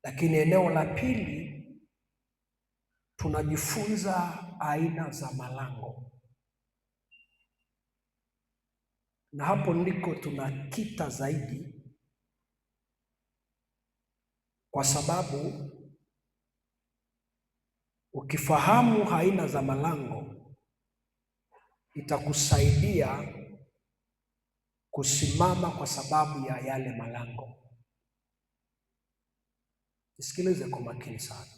Lakini eneo la pili, tunajifunza aina za malango, na hapo ndiko tunakita zaidi, kwa sababu ukifahamu aina za malango itakusaidia kusimama kwa sababu ya yale malango. Nisikilize kwa makini sana.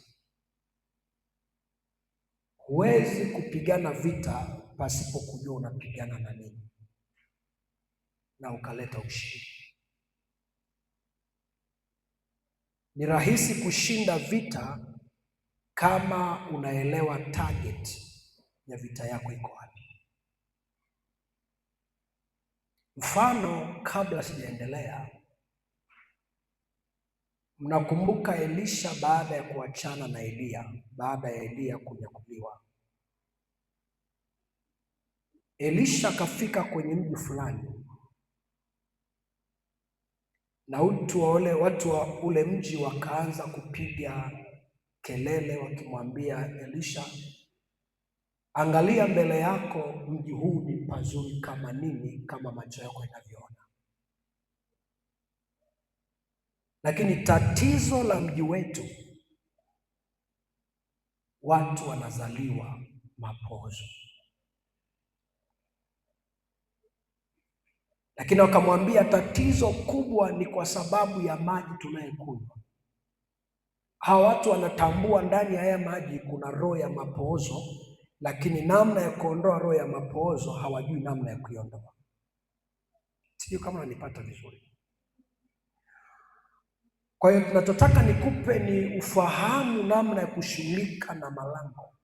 Huwezi kupigana vita pasipo kujua unapigana na nini na ukaleta ushindi. Ni rahisi kushinda vita kama unaelewa target ya vita yako iko wapi. Mfano, kabla sijaendelea, mnakumbuka Elisha baada ya kuachana na Eliya, baada ya Eliya kunyakuliwa, Elisha akafika kwenye mji fulani, na watu wa ule mji wakaanza kupiga kelele wakimwambia Elisha, angalia mbele yako, mji huu ni pazuri kama nini, kama macho yako yanavyoona. Lakini tatizo la mji wetu, watu wanazaliwa mapoozo. Lakini wakamwambia tatizo kubwa ni kwa sababu ya maji tunayokunywa. Hawa watu wanatambua ndani ya haya maji kuna roho ya mapoozo, lakini namna ya kuondoa roho ya mapoozo hawajui namna ya kuiondoa. Sijui kama wanipata vizuri. Kwa hiyo tunachotaka nikupe ni ufahamu namna ya kushughulika na malango,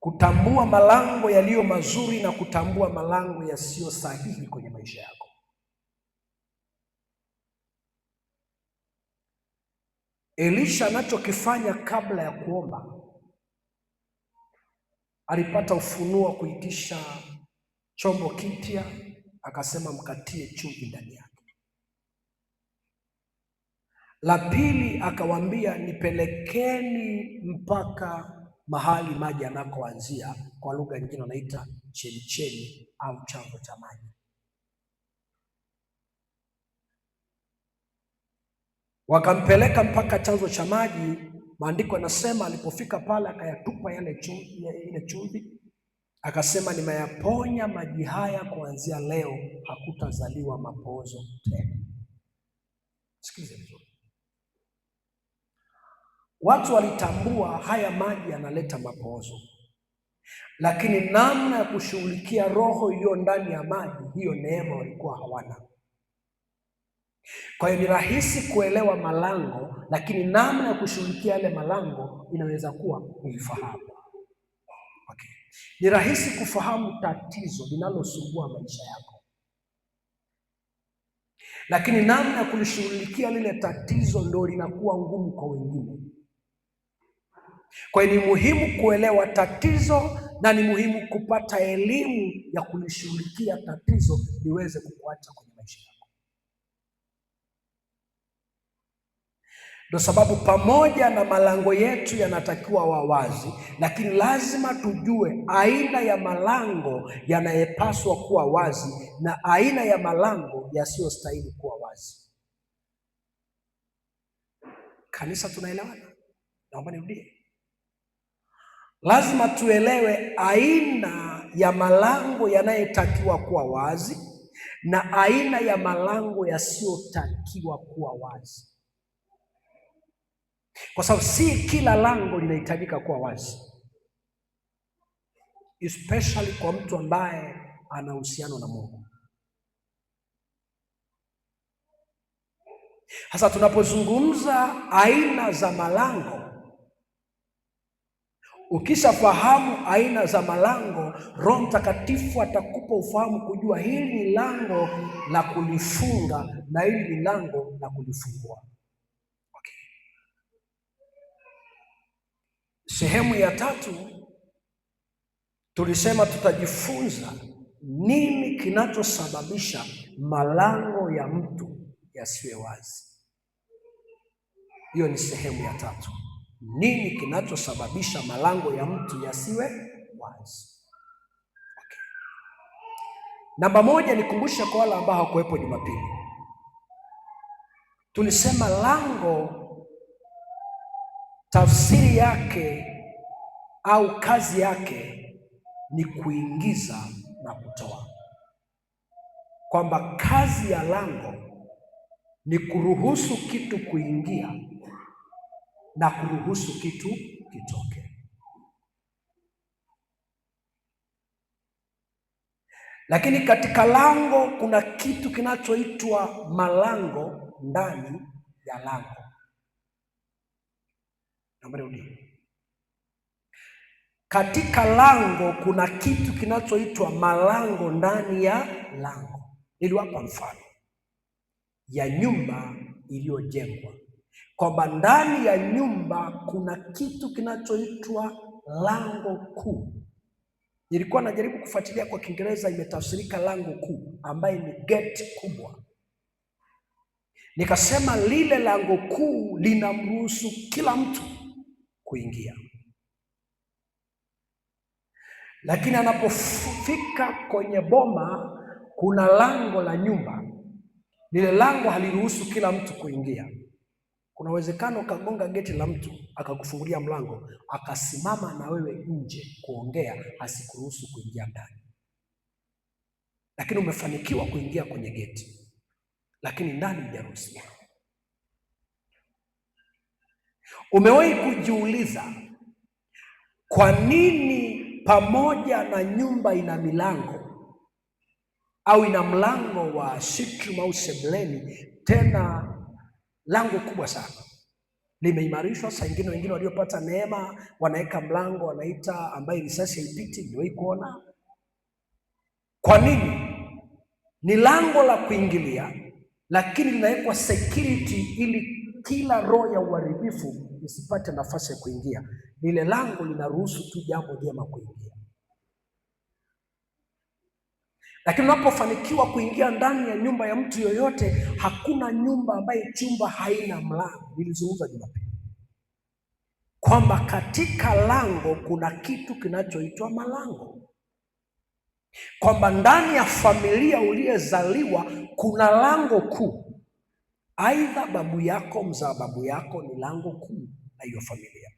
kutambua malango yaliyo mazuri na kutambua malango yasiyo sahihi kwenye maisha yako. Elisha anachokifanya kabla ya kuomba, alipata ufunuo wa kuitisha chombo kipya, akasema mkatie chumvi ndani yake. La pili, akawaambia nipelekeni mpaka mahali maji yanakoanzia, kwa lugha nyingine wanaita chemichemi au chanzo cha maji. Wakampeleka mpaka chanzo cha maji. Maandiko yanasema alipofika pale akayatupa ile chumvi, akasema nimeyaponya maji haya, kuanzia leo hakutazaliwa mapoozo tena. Sikiliza vizuri. Watu walitambua haya maji yanaleta mapoozo, lakini namna ya kushughulikia roho iliyo ndani ya maji, hiyo neema walikuwa hawana. Kwa hiyo ni rahisi kuelewa malango, lakini namna ya kushughulikia yale malango inaweza kuwa uifahamu. Okay. Ni rahisi kufahamu tatizo linalosumbua maisha yako, lakini namna ya kulishughulikia lile tatizo ndio linakuwa ngumu kwa wengine. Kwa hiyo ni muhimu kuelewa tatizo na ni muhimu kupata elimu ya kulishughulikia tatizo liweze kukuacha kwenye maisha yako. Ndio sababu pamoja na malango yetu yanatakiwa wazi, lakini lazima tujue aina ya malango yanayopaswa kuwa wazi na aina ya malango yasiyostahili kuwa wazi. Kanisa, tunaelewana? Naomba nirudie. Lazima tuelewe aina ya malango yanayotakiwa kuwa wazi na aina ya malango yasiyotakiwa kuwa wazi, kwa sababu si kila lango linahitajika kuwa wazi, especially kwa mtu ambaye ana uhusiano na Mungu. Sasa tunapozungumza aina za malango, ukishafahamu aina za malango, Roho Mtakatifu atakupa ufahamu kujua hili ni lango la kulifunga na hili ni lango la kulifungua. Okay. Sehemu ya tatu tulisema tutajifunza nini kinachosababisha malango ya mtu yasiwe wazi. Hiyo ni sehemu ya tatu. Nini kinachosababisha malango ya mtu yasiwe wazi? Okay. Namba moja, nikumbushe kwa wale ambao hawakuwepo Jumapili. Tulisema lango tafsiri yake au kazi yake ni kuingiza na kutoa, kwamba kazi ya lango ni kuruhusu kitu kuingia na kuruhusu kitu kitoke. Lakini katika lango kuna kitu kinachoitwa malango ndani ya lango. Katika lango kuna kitu kinachoitwa malango ndani ya lango. Niliwapa mfano ya nyumba iliyojengwa, kwamba ndani ya nyumba kuna kitu kinachoitwa lango kuu. Nilikuwa najaribu kufuatilia kwa Kiingereza, imetafsirika lango kuu, ambaye ni gate kubwa. Nikasema lile lango kuu linamruhusu kila mtu kuingia, lakini anapofika kwenye boma kuna lango la nyumba, lile lango haliruhusu kila mtu kuingia. Kuna uwezekano ukagonga geti la mtu akakufungulia mlango akasimama na wewe nje kuongea, asikuruhusu kuingia ndani, lakini umefanikiwa kuingia kwenye geti, lakini ndani hujaruhusiwa. Umewahi kujiuliza kwa nini pamoja na nyumba ina milango au ina mlango wa sitrum au sebuleni, tena lango kubwa sana limeimarishwa? Saa ingine wengine waliopata neema wanaweka mlango wanaita ambaye risasi haipiti. Niliwahi kuona. Kwa nini? Ni lango la kuingilia, lakini linawekwa security ili kila roho ya uharibifu isipate nafasi ya kuingia. Lile lango linaruhusu tu jambo jema kuingia. Lakini unapofanikiwa kuingia ndani ya nyumba ya mtu yoyote, hakuna nyumba ambaye chumba haina mlango. Nilizungumza Jumapili kwamba katika lango kuna kitu kinachoitwa malango, kwamba ndani ya familia uliyezaliwa kuna lango kuu. Aidha babu yako, mzaa babu yako ni lango kuu la hiyo familia,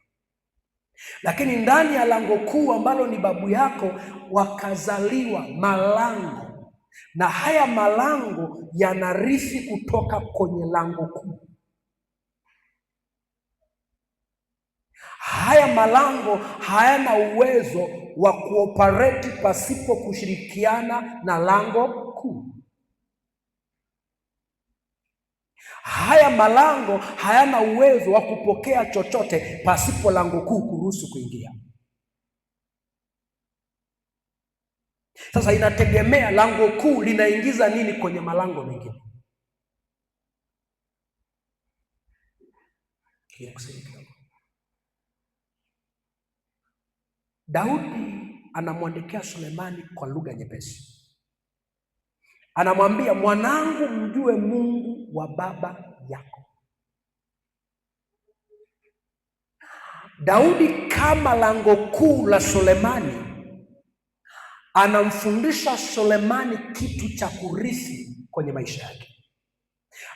lakini ndani ya lango kuu ambalo ni babu yako wakazaliwa malango, na haya malango yanarithi kutoka kwenye lango kuu. Haya malango hayana uwezo wa kuoperate pasipo kushirikiana na lango kuu. Haya malango hayana uwezo wa kupokea chochote pasipo lango kuu kuruhusu kuingia. Sasa inategemea lango kuu linaingiza nini kwenye malango mengine. Daudi anamwandikia Sulemani kwa lugha nyepesi. Anamwambia, mwanangu, mjue Mungu wa baba yako. Daudi kama lango kuu la Sulemani anamfundisha Sulemani kitu cha kurithi kwenye maisha yake.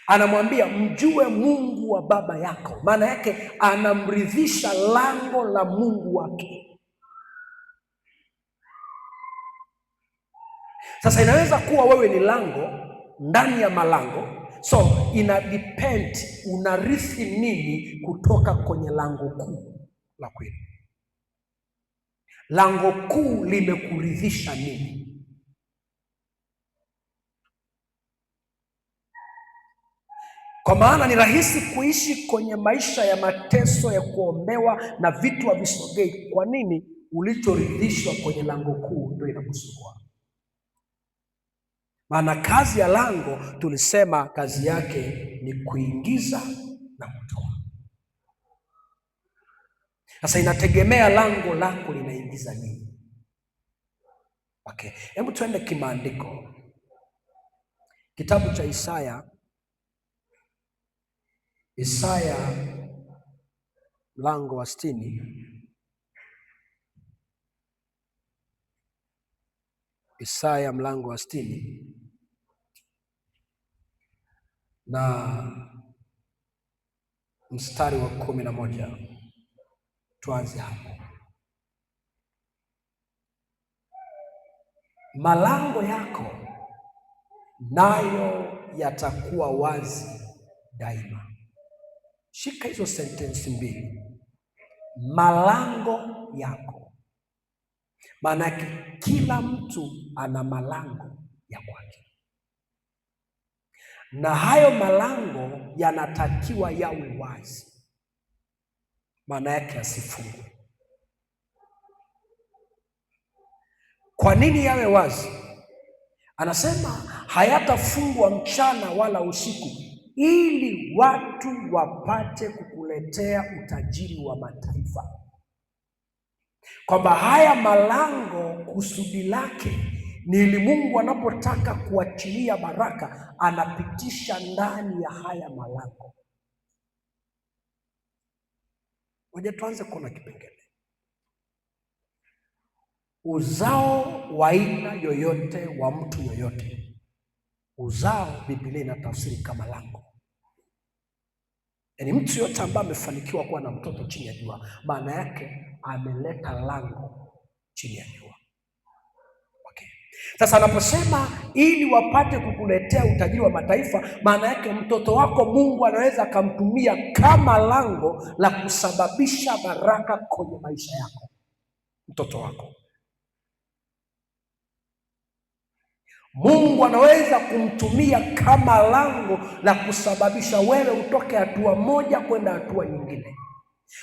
Anamwambia mjue Mungu wa baba yako, maana yake anamridhisha lango la Mungu wake. Sasa inaweza kuwa wewe ni lango ndani ya malango, so ina depend unarithi nini kutoka kwenye lango kuu la kweli. Lango kuu limekuridhisha nini? Kwa maana ni rahisi kuishi kwenye maisha ya mateso, ya kuombewa na vitu havisogei. Kwa nini? Ulichoridhishwa kwenye lango kuu ndio inakusumbua. Maana kazi ya lango tulisema kazi yake ni kuingiza na kutoa. Sasa inategemea lango lako linaingiza nini. Okay, hebu tuende kimaandiko. Kitabu cha Isaya mlango wa 60. Isaya mlango wa 60 na mstari wa 11. Tuanze hapo. Malango yako nayo yatakuwa wazi daima. Shika hizo sentensi mbili, malango yako. Maana kila mtu ana malango ya kwake, na hayo malango yanatakiwa yawe wazi, maana yake asifungwe. Kwa nini yawe wazi? Anasema hayatafungwa mchana wala usiku, ili watu wapate kukuletea utajiri wa mataifa. Kwamba haya malango kusudi lake ni ili Mungu anapotaka kuachilia baraka anapitisha ndani ya haya malango. Ngoja tuanze kuona kipengele. Uzao wa aina yoyote wa mtu yoyote, uzao Biblia inatafsiri kama lango. Yaani mtu yote ambaye amefanikiwa kuwa na mtoto chini ya jua, maana yake ameleta lango chini ya jua. Okay. Sasa anaposema ili wapate kukuletea utajiri wa mataifa, maana yake mtoto wako Mungu anaweza akamtumia kama lango la kusababisha baraka kwenye maisha yako. Mtoto wako Mungu anaweza kumtumia kama lango la kusababisha wewe utoke hatua moja kwenda hatua nyingine.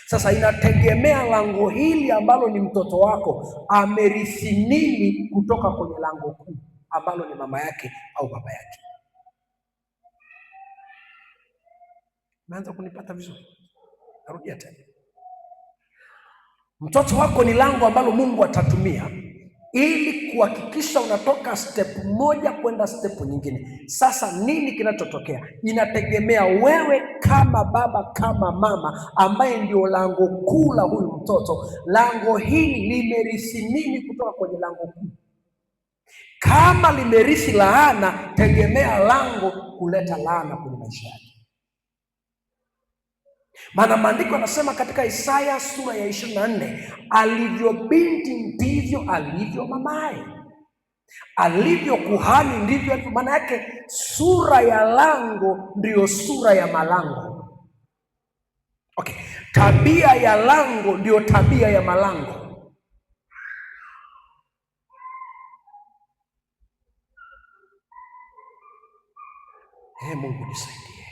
Sasa inategemea lango hili ambalo ni mtoto wako amerithi nini kutoka kwenye lango kuu ambalo ni mama yake au baba yake. Umeanza kunipata vizuri? Narudia tena. Mtoto wako ni lango ambalo Mungu atatumia ili kuhakikisha unatoka step moja kwenda step nyingine. Sasa nini kinachotokea? Inategemea wewe kama baba, kama mama ambaye ndio lango kuu la huyu mtoto, lango hili limerithi nini kutoka kwenye lango kuu? Kama limerithi laana, tegemea lango kuleta laana kwenye maisha yake. Maana maandiko yanasema katika Isaya sura ya 24, alivyo binti ndivyo alivyo mamaye, alivyo kuhani ndivyo alivyo. Maana yake sura ya lango ndiyo sura ya malango. Okay. Tabia ya lango ndiyo tabia ya malango. Mungu nisaidie.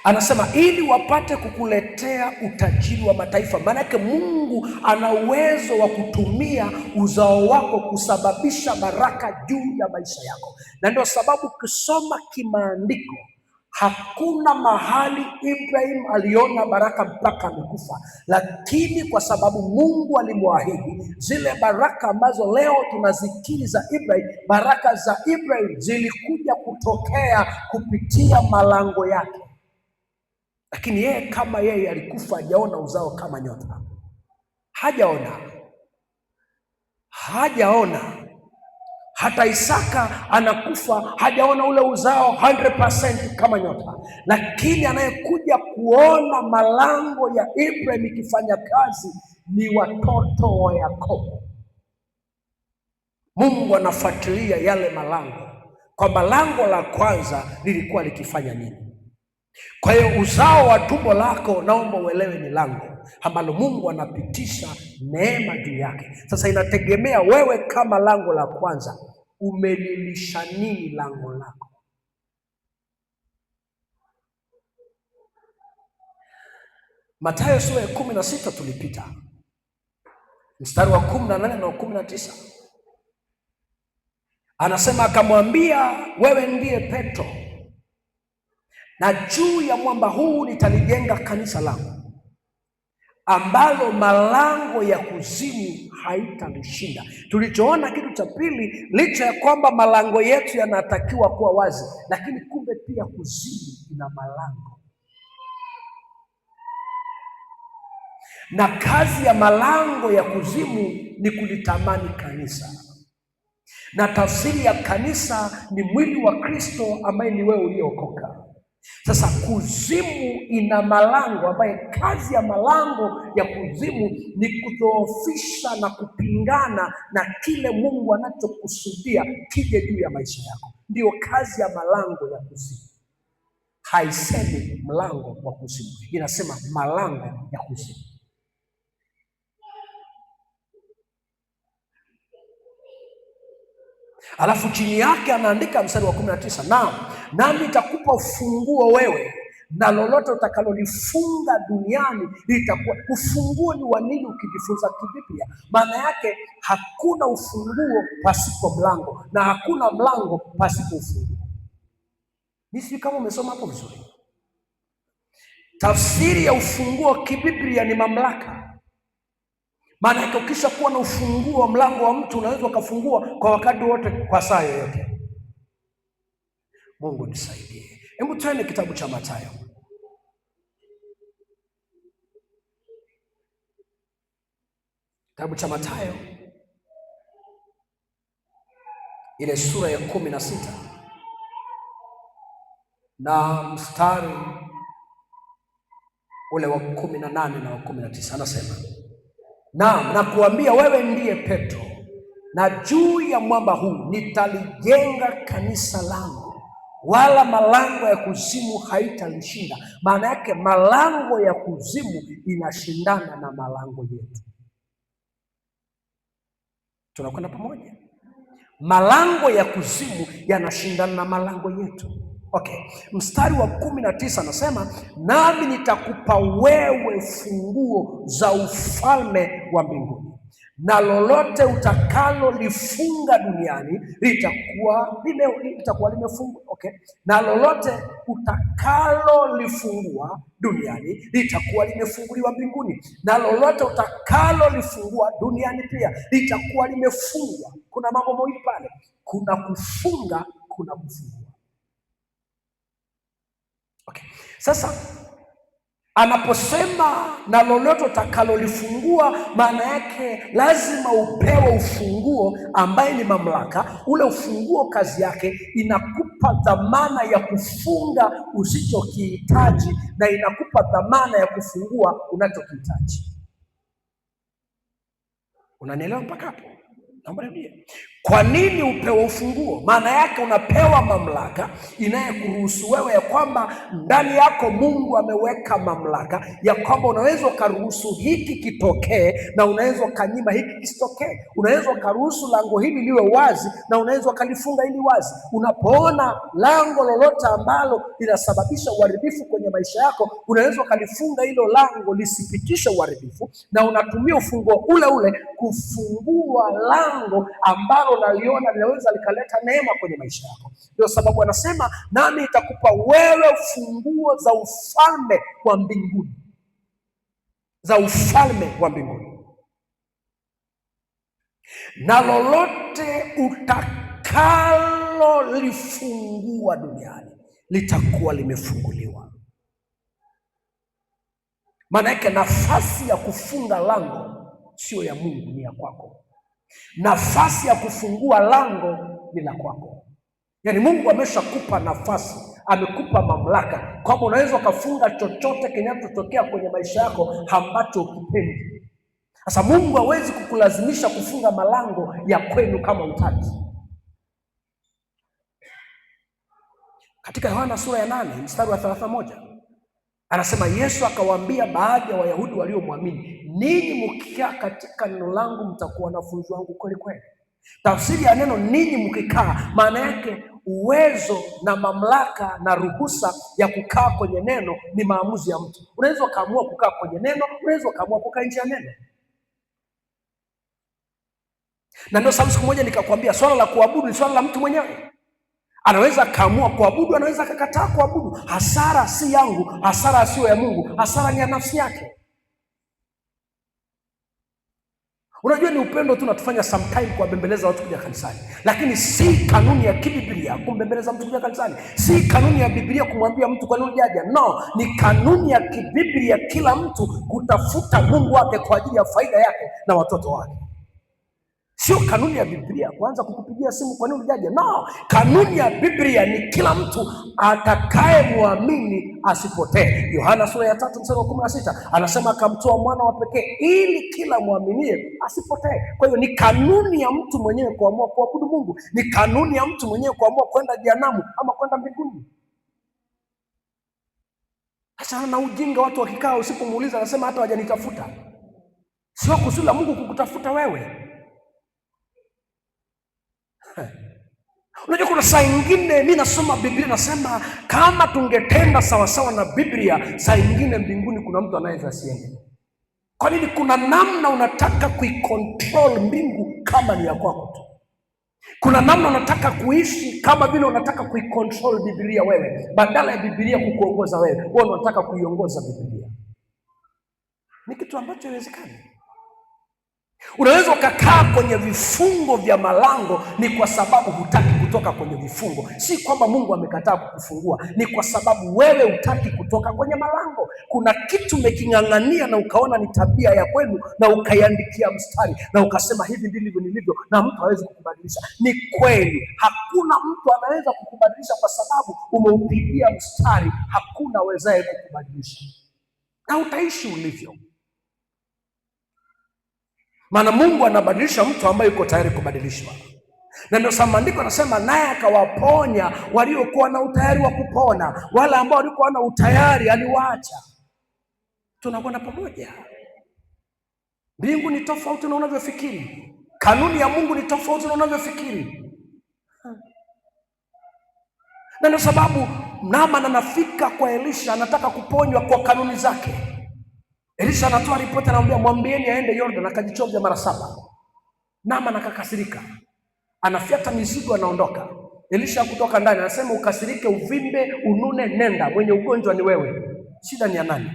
Anasema ili wapate kukuletea utajiri wa mataifa. Maana yake Mungu ana uwezo wa kutumia uzao wako kusababisha baraka juu ya maisha yako. Na ndio sababu ukisoma kimaandiko, hakuna mahali Ibrahim aliona baraka mpaka amekufa, lakini kwa sababu Mungu alimwahidi zile baraka ambazo leo tunazikiri za Ibrahim, baraka za Ibrahim zilikuja kutokea kupitia malango yake. Lakini yeye kama yeye alikufa, hajaona uzao kama nyota. Hajaona. Hata Isaka anakufa, hajaona ule uzao 100% kama nyota. Lakini anayekuja kuona malango ya Ibrahim ikifanya kazi ni watoto wa Yakobo. Mungu anafuatilia yale malango, kwamba lango la kwanza lilikuwa likifanya nini. Kwa hiyo uzao wa tumbo lako, naomba uelewe, ni lango ambalo Mungu anapitisha neema juu yake. Sasa inategemea wewe kama lango la kwanza umelilisha nini lango lako. Mathayo sura ya 16 tulipita mstari wa 18 na 19. Anasema akamwambia, wewe ndiye Petro, na juu ya mwamba huu nitalijenga kanisa langu, ambalo malango ya kuzimu haitalishinda. Tulichoona kitu cha pili, licha ya kwamba malango yetu yanatakiwa kuwa wazi, lakini kumbe pia kuzimu ina malango. na kazi ya malango ya kuzimu ni kulitamani kanisa, na tafsiri ya kanisa ni mwili wa Kristo ambaye ni wewe uliokoka. Sasa kuzimu ina malango, ambaye kazi ya malango ya kuzimu ni kudhoofisha na kupingana na kile Mungu anachokusudia kije juu ya maisha yako. Ndiyo kazi ya malango ya kuzimu. Haisemi mlango wa kuzimu, inasema malango ya kuzimu. Alafu chini yake anaandika mstari wa 19, nami nitakupa ufunguo wewe, na lolote utakalolifunga duniani litakuwa. Ufunguo ni wa nini? Ukijifunza kibiblia, maana yake hakuna ufunguo pasipo mlango na hakuna mlango pasipo ufunguo. Nisi kama umesoma hapo vizuri. Tafsiri ya ufunguo kibiblia ni mamlaka. Maana yake ukisha kuwa na ufunguo wa mlango wa mtu, unaweza ukafungua kwa wakati wote, kwa saa yoyote. Mungu nisaidie. Hebu tuende kitabu cha Mathayo. Kitabu cha Mathayo ile sura ya 16 na mstari ule wa 18 na wa 19, anasema, naam, nakuambia wewe ndiye Petro, na juu ya mwamba huu nitalijenga kanisa langu, wala malango ya kuzimu haitalishinda. Maana yake malango ya kuzimu inashindana na malango yetu. Tunakwenda pamoja? Malango ya kuzimu yanashindana na malango yetu. Okay, mstari wa 19 anasema, nami nitakupa wewe funguo za ufalme wa mbinguni, na lolote utakalolifunga duniani litakuwa limefungwa. Okay, na lolote utakalolifungua duniani litakuwa limefunguliwa mbinguni, na lolote utakalolifungua duniani pia litakuwa limefungwa. Kuna mambo mawili pale, kuna kufunga, kuna kufungua. Okay. Sasa anaposema na lolote utakalolifungua, maana yake lazima upewe ufunguo ambaye ni mamlaka. Ule ufunguo kazi yake inakupa dhamana ya kufunga usichokihitaji na inakupa dhamana ya kufungua unachokihitaji. Unanielewa mpaka hapo? Kwa nini upewe ufunguo? Maana yake unapewa mamlaka inayekuruhusu wewe, ya kwamba ndani yako Mungu ameweka mamlaka ya kwamba unaweza ukaruhusu hiki kitokee na unaweza ukanyima hiki kisitokee. Unaweza ukaruhusu lango hili liwe wazi na unaweza ukalifunga hili wazi. Unapoona lango lolote ambalo linasababisha uharibifu kwenye maisha yako, unaweza ukalifunga hilo lango lisipitishe uharibifu, na unatumia ufunguo ule ule kufungua lango ambalo naliona linaweza likaleta neema kwenye maisha yako. Ndio sababu anasema, nami nitakupa wewe funguo za ufalme wa mbinguni, za ufalme wa mbinguni, na lolote utakalolifungua duniani litakuwa limefunguliwa. Maana yake nafasi ya kufunga lango sio ya Mungu, ni ya kwako. Nafasi ya kufungua lango ni la kwako. Yaani Mungu ameshakupa nafasi, amekupa mamlaka kwamba unaweza ukafunga chochote kinachotokea kwenye maisha yako ambacho ukipendi. Sasa Mungu hawezi kukulazimisha kufunga malango ya kwenu kama utaki. Katika Yohana sura ya 8 mstari wa 31 anasema, Yesu akawaambia baadhi ya Wayahudi waliomwamini, ninyi mkikaa katika neno langu mtakuwa wanafunzi wangu kweli kweli. Tafsiri ya neno ninyi mkikaa, maana yake uwezo na mamlaka na ruhusa ya kukaa kwenye neno ni maamuzi ya mtu. Unaweza ukaamua kukaa kwenye neno, unaweza ukaamua kukaa nje ya neno. Na ndio sababu siku moja nikakwambia swala la kuabudu ni swala la mtu mwenyewe. Anaweza kaamua kuabudu, anaweza akakataa kuabudu. Hasara si yangu, hasara sio ya Mungu, hasara ni ya nafsi yake. Unajua ni upendo tu unatufanya sometime kuwabembeleza watu kuja kanisani, lakini si kanuni ya kibiblia kumbembeleza mtu kuja kanisani. Si kanuni ya Biblia kumwambia mtu kwa nini hujaja. No, ni kanuni ya kibiblia kila mtu kutafuta Mungu wake kwa ajili ya faida yake na watoto wake. Sio kanuni ya Biblia kuanza kukupigia simu kwa nini hujaja. No, kanuni ya Biblia ni kila mtu atakayemwamini asipotee. Yohana sura ya 3:16 anasema akamtoa mwana wa pekee ili kila mwaminie asipotee. Kwa hiyo ni kanuni ya mtu mwenyewe kuamua kuabudu Mungu, ni kanuni ya mtu mwenyewe kuamua kwenda jehanamu ama kwenda mbinguni. Sasa na ujinga watu wakikaa, usipomuuliza anasema hata hawajanitafuta. Sio kusudi la Mungu kukutafuta wewe. Unajua kuna saa nyingine mimi nasoma Biblia nasema kama tungetenda sawasawa na Biblia, saa nyingine mbinguni kuna mtu anaweza asiende. Kwa nini? Kuna namna unataka kuikontrol mbingu kama ni ya kwako tu. Kuna namna unataka kuishi kama vile unataka kuikontrol Biblia wewe, badala ya Biblia kukuongoza wewe, wewe unataka kuiongoza Biblia. Ni kitu ambacho haiwezekani. Unaweza ukakaa kwenye vifungo vya malango, ni kwa sababu hutaki kutoka kwenye vifungo. Si kwamba Mungu amekataa kukufungua, ni kwa sababu wewe hutaki kutoka kwenye malango. Kuna kitu umeking'ang'ania na ukaona ni tabia ya kwenu na ukaiandikia mstari na ukasema hivi ndivyo nilivyo na mtu hawezi kukubadilisha. Ni kweli, hakuna mtu anaweza kukubadilisha kwa sababu umeupigia mstari. Hakuna awezaye kukubadilisha na utaishi ulivyo. Maana Mungu anabadilisha mtu ambaye yuko tayari kubadilishwa. Na ndio sababu maandiko anasema naye akawaponya waliokuwa na utayari wa kupona, wala ambao walikuwa na utayari aliwaacha. Tunakwenda pamoja. Mbingu ni tofauti na unavyofikiri. Kanuni ya Mungu ni tofauti na unavyofikiri. Na ndio sababu Naaman anafika kwa Elisha, anataka kuponywa kwa kanuni zake. Elisha anatoa ripoti, anamwambia mwambieni aende Yordan akajichovya mara 7. Naaman akakasirika, anafiata mizigo, anaondoka. Elisha kutoka ndani anasema ukasirike, uvimbe, unune, nenda, mwenye ugonjwa ni wewe. Shida ni ya nani?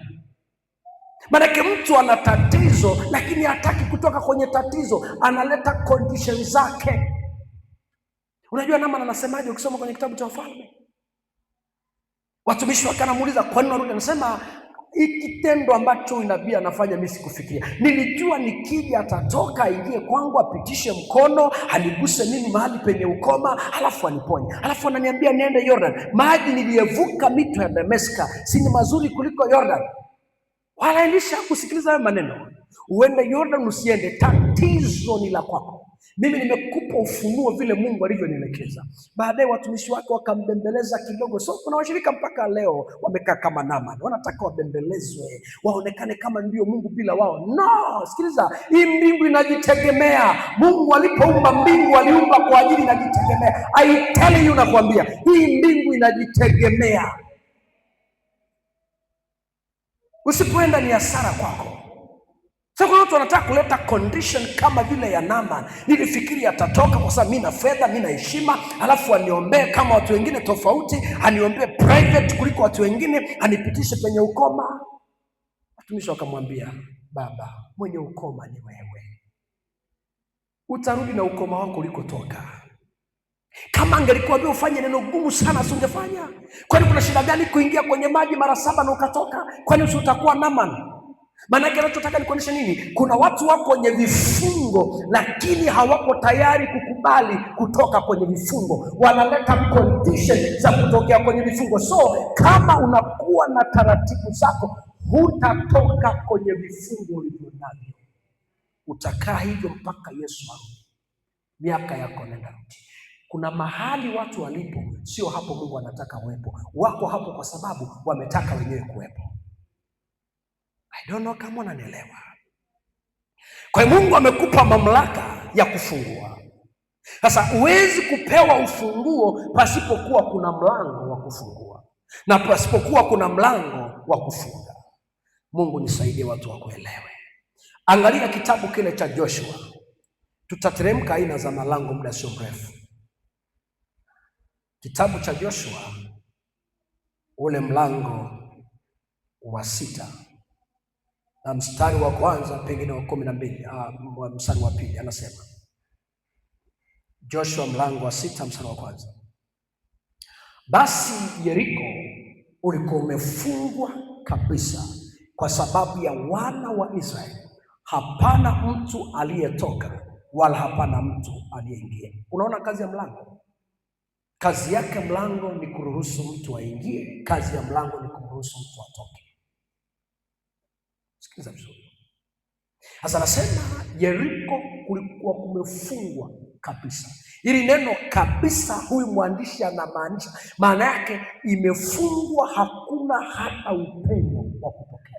Maanake mtu ana tatizo lakini hataki kutoka kwenye tatizo, analeta condition zake. Unajua Naaman anasemaje ukisoma kwenye kitabu cha Wafalme? Watumishi wake anamuuliza kwa nini unarudi? Anasema hiki kitendo ambacho nabii anafanya mimi sikufikiria. Nilijua nikija atatoka aingie kwangu apitishe mkono aniguse mimi mahali penye ukoma halafu aniponye. Halafu ananiambia niende Yordan. Maji niliyevuka mito ya Dameska si ni mazuri kuliko Yordan? Wala Elisha kusikiliza hayo maneno. Uende Yordan usiende, tatizo ni la kwako. Mimi nimekupa ufunuo vile Mungu alivyonielekeza. Baadaye watumishi wake wakambembeleza kidogo. So kuna washirika mpaka leo wamekaa kama Naaman, wanataka wabembelezwe, waonekane kama ndio Mungu bila wao. No, sikiliza, hii mbingu inajitegemea. Mungu alipoumba mbingu aliumba kwa ajili inajitegemea. I tell you, nakwambia hii mbingu inajitegemea. Usipoenda ni hasara kwako. Sasa kuna watu wanataka kuleta condition kama vile ya Naaman. Nilifikiri atatoka kwa sababu mimi na fedha, mimi na heshima, alafu aniombee kama watu wengine tofauti, aniombee private kuliko watu wengine, anipitishe penye ukoma. Watumishi wakamwambia, baba, mwenye ukoma ni wewe. Utarudi na ukoma wako ulikotoka. Kama angelikuambia ufanye neno gumu sana usingefanya. Kwani kuna shida gani kuingia kwenye maji mara 7 na ukatoka? Kwani utakuwa Naaman? Maana yake anachotaka ni kuonyesha nini? Kuna watu wako kwenye vifungo lakini hawako tayari kukubali kutoka kwenye vifungo. Wanaleta condition za kutokea kwenye vifungo. So kama unakuwa na taratibu zako, hutatoka kwenye vifungo ulivyo navyo. Utakaa hivyo mpaka Yesu arudi. Miaka yako nenda rudi. Kuna mahali watu walipo, sio hapo Mungu anataka wepo. Wako hapo kwa sababu wametaka wenyewe kuwepo. I don't know kama unanielewa. Kwa hiyo Mungu amekupa mamlaka ya kufungua. Sasa huwezi kupewa ufunguo pasipokuwa kuna mlango wa kufungua na pasipokuwa kuna mlango wa kufunga. Mungu nisaidie watu wakuelewe. Angalia kitabu kile cha Joshua. Tutateremka aina za malango muda sio mrefu. Kitabu cha Joshua ule mlango wa 6. na mstari wa kwanza pengine wa 12, mstari wa pili anasema, Joshua mlango wa 6 mstari wa kwanza, basi Yeriko ulikuwa umefungwa kabisa kwa sababu ya wana wa Israeli, hapana mtu aliyetoka wala hapana mtu aliyeingia. Unaona kazi ya mlango? Kazi yake mlango ni kuruhusu mtu aingie, kazi ya mlango ni kuruhusu mtu atoke. Sikiza vizuri. Sasa nasema Yeriko kulikuwa kumefungwa kabisa. Hili neno kabisa, huyu mwandishi anamaanisha, maana yake imefungwa, hakuna hata upenyo wa kutokea.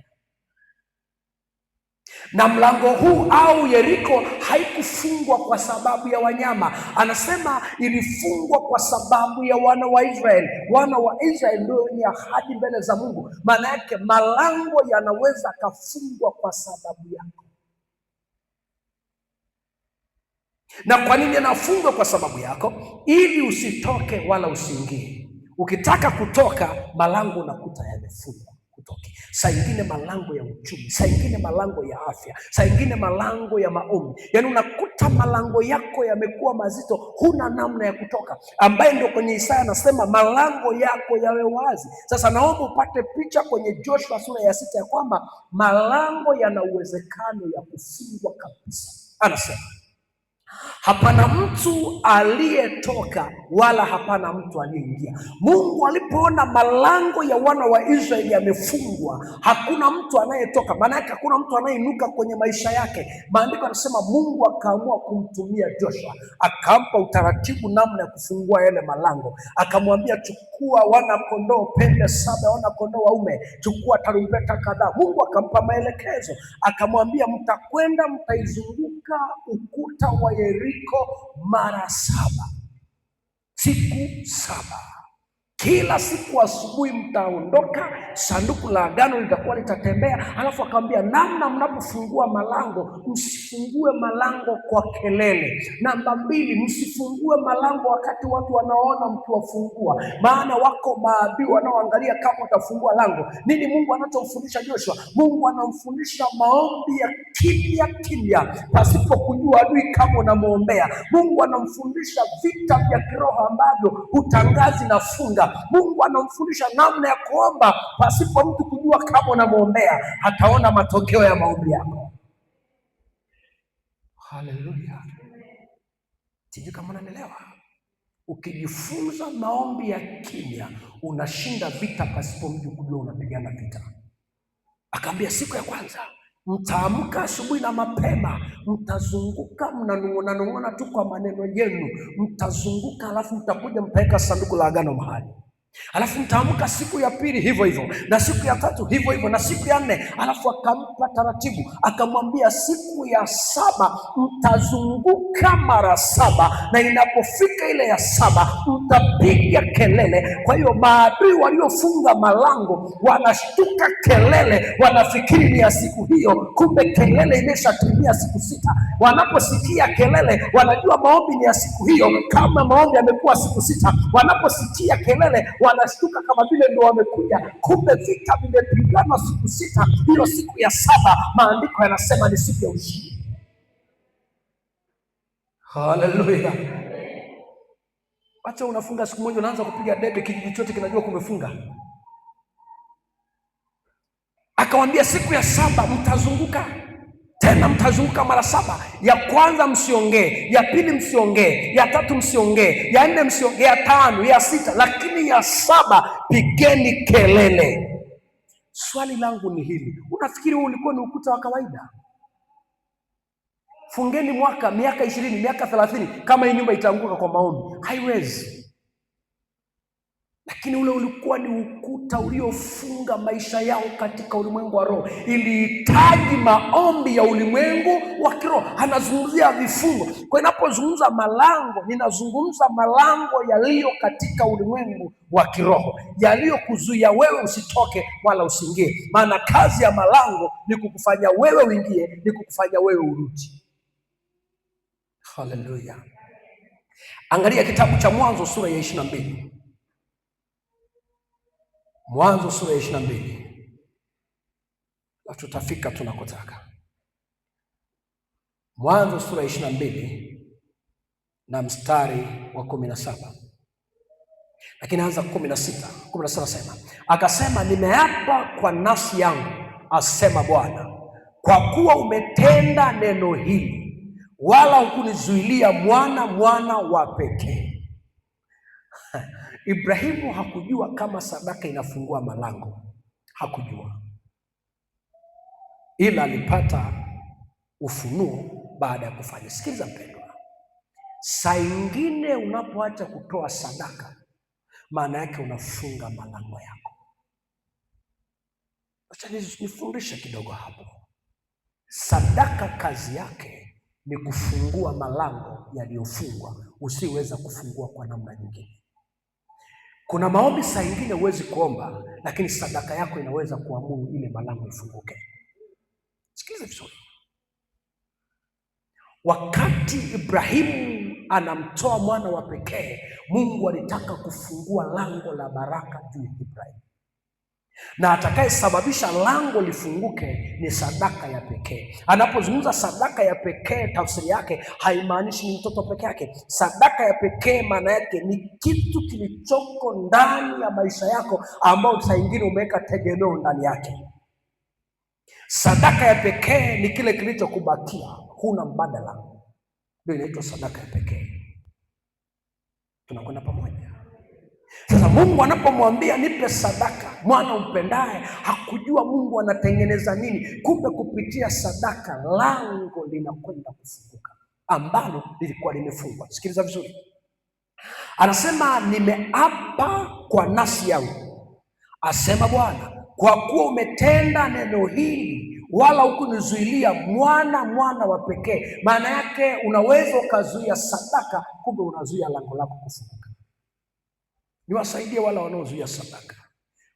Na mlango huu au Yeriko haikufungwa kwa sababu ya wanyama, anasema ilifungwa kwa sababu ya wana wa Israeli. Wana wa Israeli ndio wenye ahadi mbele za Mungu. Maana yake malango yanaweza kafungwa kwa sababu yako. Na kwa nini yanafungwa? Kwa sababu yako, ili usitoke wala usiingie. Ukitaka kutoka, malango unakuta yamefungwa kutoke. Saa ingine malango ya uchumi, saa ingine malango ya afya, saa ingine malango ya maombi. Yaani unakuta malango yako yamekuwa mazito, huna namna ya kutoka, ambaye ndio kwenye Isaya anasema malango yako yawe wazi. Sasa naomba upate picha kwenye Joshua sura ya 6 ya kwamba malango yana uwezekano ya kufungwa kabisa. Anasema hapana mtu aliyetoka wala hapana mtu aliyeingia. Mungu alipoona malango ya wana wa Israeli yamefungwa, hakuna mtu anayetoka, maana yake hakuna mtu anayeinuka kwenye maisha yake. Maandiko yanasema Mungu akaamua kumtumia Joshua, akampa utaratibu namna ya kufungua yale malango. Akamwambia, chukua wana kondoo pembe 7, wana kondoo waume, chukua tarumbeta kadhaa. Mungu akampa maelekezo, akamwambia mtakwenda mtaizunguka ukuta wa Yeriko mara 7, siku 7. Kila siku asubuhi mtaondoka, sanduku la agano litakuwa litatembea. Alafu akamwambia, namna mnapofungua malango, msifungue malango kwa kelele. Namba 2, msifungue malango wakati watu wanaona mkiwafungua, maana wako maadui wanaoangalia kama utafungua lango. Nini Mungu anachomfundisha Joshua? Mungu anamfundisha maombi ya kimya kimya, pasipo kujua adui kama unamwombea. Mungu anamfundisha vita vya kiroho ambavyo utangazi na funga. Mungu anamfundisha namna ya kuomba pasipo mtu kujua kama unamwombea. Hataona matokeo ya maombi yako. Haleluya. Sijui kama unanielewa. Ukijifunza maombi ya kimya, unashinda vita pasipo mtu kujua unapigana vita. Akaambia siku ya kwanza mtaamka asubuhi na mapema, mtazunguka mnanong'ona tu kwa maneno yenu, mtazunguka, alafu mtakuja mtaweka sanduku la agano mahali. Alafu mtaamka siku ya pili hivyo hivyo, na siku ya tatu hivyo hivyo, na siku ya 4. Alafu akampa taratibu, akamwambia siku ya 7 mtazunguka mara 7, na inapofika ile ya 7 mtapiga kelele. Kwa hiyo maadui waliofunga malango wanashtuka, kelele, wanafikiri ni ya siku hiyo, kumbe kelele imeshatimia siku 6. Wanaposikia kelele wanajua maombi ni ya siku hiyo, kama maombi yamekuwa siku 6. Wanaposikia kelele wanashtuka kama vile ndio wamekuja, kumbe vita vimepigana siku 6. Hiyo siku ya 7 maandiko yanasema ni siku ya ushindi. Haleluya. Acha unafunga siku moja unaanza kupiga debe, kijiji chote kinajua kumefunga. Akamwambia siku ya 7 mtazunguka tena, mtazunguka mara 7. Ya kwanza msiongee, ya pili msiongee, ya tatu msiongee, ya 4 msiongee, ya 5, ya 6, lakini ya 7 pigeni kelele. Swali langu ni hili, unafikiri huu ulikuwa ni ukuta wa kawaida? Fungeni miaka 20, miaka 30, kama hii nyumba itaanguka kwa maombi, haiwezi. Lakini ule ulikuwa ni ukuta uliofunga maisha yao katika ulimwengu wa roho. Ilihitaji maombi ya ulimwengu wa kiroho. Anazungumzia vifungo. Kwa ninapozungumza malango, ninazungumza malango yaliyo katika ulimwengu wa kiroho, yaliyokuzuia wewe usitoke wala usiingie. Maana kazi ya malango ni kukufanya wewe uingie, ni kukufanya wewe urudi. Haleluya. Angalia kitabu cha Mwanzo sura ya 22. Mwanzo sura ya 22. na tutafika tunakotaka. Mwanzo sura 22 na mstari wa 17. Lakini anza 16. 17 sema, akasema nimeapa kwa nafsi yangu, asema Bwana, kwa kuwa umetenda neno hili, wala hukunizuilia mwana wa pekee. Ibrahimu hakujua kama sadaka inafungua malango, hakujua, ila alipata ufunuo baada ya kufanya. Sikiliza mpendwa, saa ingine unapoacha kutoa sadaka, maana yake unafunga malango yako. Acha nifundishe kidogo hapo. Sadaka kazi yake ni kufungua malango yaliyofungwa, usiweza kufungua kwa namna nyingine. Kuna maombi saa ingine huwezi kuomba, lakini sadaka yako inaweza kuamuru ile malango ifunguke. Sikiliza vizuri. Wakati Ibrahimu anamtoa mwana wa pekee, Mungu alitaka kufungua lango la baraka juu ya Ibrahimu, na atakayesababisha lango lifunguke ni sadaka ya pekee. Anapozungumza sadaka ya pekee, tafsiri yake haimaanishi ni mtoto peke yake. Sadaka ya pekee maana yake ni kitu kilichoko ndani ya maisha yako ambao saa ingine umeweka tegemeo ndani yake. Sadaka ya pekee ni kile kilichokubakia, huna mbadala, ndio inaitwa sadaka ya pekee. Tunakwenda pamoja? Sasa Mungu anapomwambia nipe sadaka mwana umpendaye, hakujua Mungu anatengeneza nini. Kumbe kupitia sadaka lango linakwenda kufunguka ambalo lilikuwa limefungwa. Sikiliza vizuri, anasema nimeapa kwa nafsi yangu, asema Bwana, kwa kuwa umetenda neno hili, wala hukunizuilia mwana wa pekee. Maana yake unaweza ukazuia sadaka, kumbe unazuia lango lako kufunguka. Niwasaidie wala wanaozuia sadaka.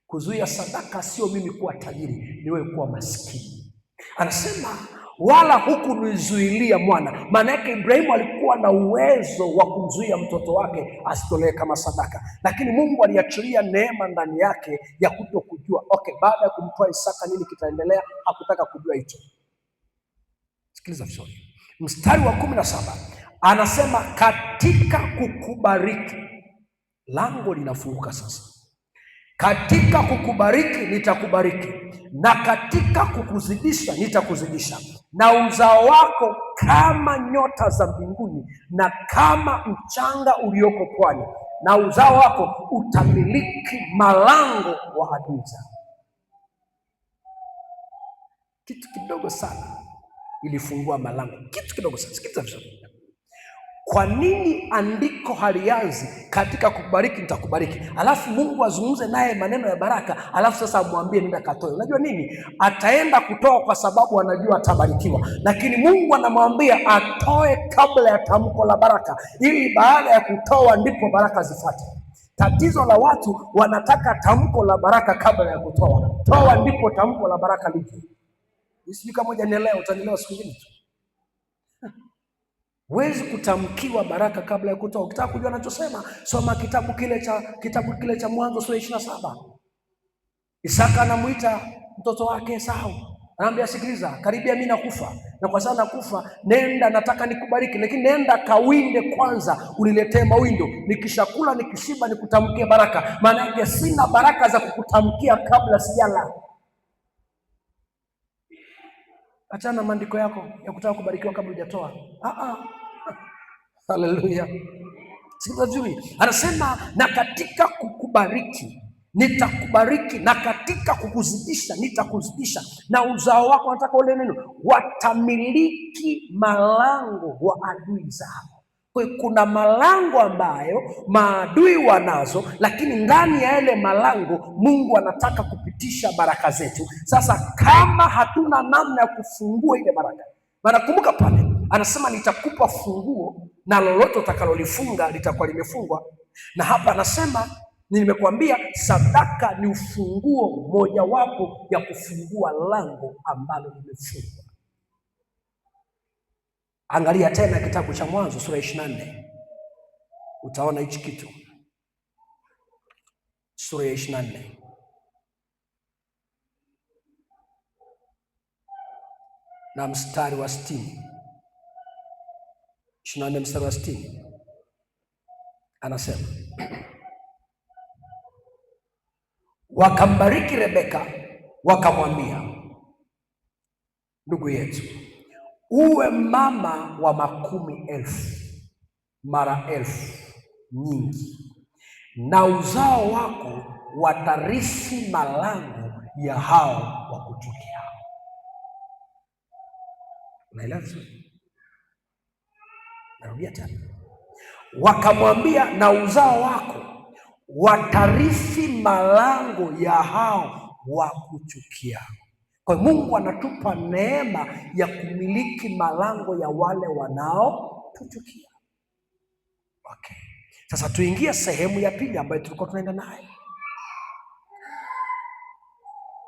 Kuzuia sadaka sio mimi kuwa tajiri, ni wewe kuwa maskini. Anasema wala hukunizuilia mwana. Maana yake Ibrahimu alikuwa na uwezo wa kumzuia mtoto wake asitolee kama sadaka, lakini Mungu aliachilia neema ndani yake ya kutokujua. Okay, baada ya kumtoa Isaka nini kitaendelea? Hakutaka kujua hicho. Sikiliza vizuri, mstari wa 17 anasema katika kukubariki lango linafunguka sasa. Katika kukubariki nitakubariki, na katika kukuzidisha nitakuzidisha, na uzao wako kama nyota za mbinguni na kama mchanga ulioko pwani, na uzao wako utamiliki malango wa adui zao. Kitu kidogo sana ilifungua malango, kitu kidogo sana. Sikiliza vizuri. Kwa nini andiko halianzi katika kukubariki nitakubariki, alafu Mungu azungumze naye maneno ya baraka, alafu sasa amwambie nenda katoe? Unajua nini? Ataenda kutoa kwa sababu anajua atabarikiwa, lakini Mungu anamwambia atoe kabla ya tamko la baraka, ili baada ya kutoa ndipo baraka zifuate. Tatizo la watu, wanataka tamko la baraka kabla ya kutoa. Toa ndipo tamko la baraka lije. Sijui kama hujanielewa, utanielewa siku nyingine tu. Huwezi kutamkiwa baraka kabla ya kutoa. Ukitaka kujua anachosema, soma kitabu kile cha Mwanzo sura 27. Isaka anamuita mtoto wake Esau, anamwambia sikiliza, karibia mimi nakufa, na kwa sababu nakufa, nenda, nataka nikubariki, lakini nenda kawinde kwanza, uniletee mawindo, nikishakula nikishiba nikutamkie baraka. Maana yake sina baraka za kukutamkia kabla sijala. Achana na maandiko yako ya kutaka kubarikiwa kabla hujatoa. Haleluya. Sikiliza vizuri, anasema na katika kukubariki nitakubariki, na katika kukuzidisha nitakuzidisha, na uzao wako, nataka ule neno, watamiliki malango wa adui zao. Kwa hiyo kuna malango ambayo maadui wanazo, lakini ndani ya yale malango Mungu anataka kupitisha baraka zetu. Sasa kama hatuna namna ya kufungua ile baraka, maana kumbuka pale anasema nitakupa funguo, na lolote utakalolifunga litakuwa limefungwa. Na hapa anasema nimekuambia sadaka ni ufunguo mojawapo ya kufungua lango ambalo limefungwa. Angalia tena kitabu cha Mwanzo sura 24, utaona hichi kitu. Sura ya 24 na mstari wa 60. 24 mstari wa 60 anasema, wakambariki Rebeka wakamwambia, ndugu yetu, uwe mama wa 10,000 mara 1,000 nyingi, na uzao wako watarithi malango ya hao wakuchukia. Unaelewa vizuri? Narudia tena, wakamwambia, na uzao wako watarithi malango ya hao wakuchukia. Kwa Mungu anatupa neema ya kumiliki malango ya wale wanaotuchukia. Okay. Sasa tuingie sehemu ya pili ambayo tulikuwa tunaenda nayo.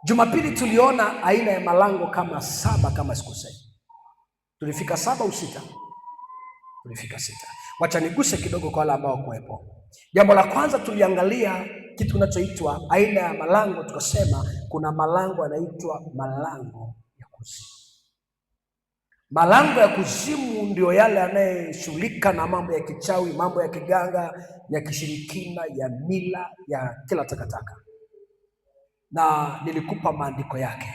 Jumapili tuliona aina ya malango kama 7 kama sikosei. Tulifika 7 au 6? Tulifika 6. Wacha niguse kidogo kwa wale ambao kuwepo. Jambo la kwanza tuliangalia kitu kinachoitwa aina ya malango, tukasema kuna malango yanaitwa malango ya kuzimu. Malango ya kuzimu ndio yale yanayoshughulika na mambo ya kichawi, mambo ya kiganga, ya kishirikina, ya mila, ya kila takataka. Na nilikupa maandiko yake.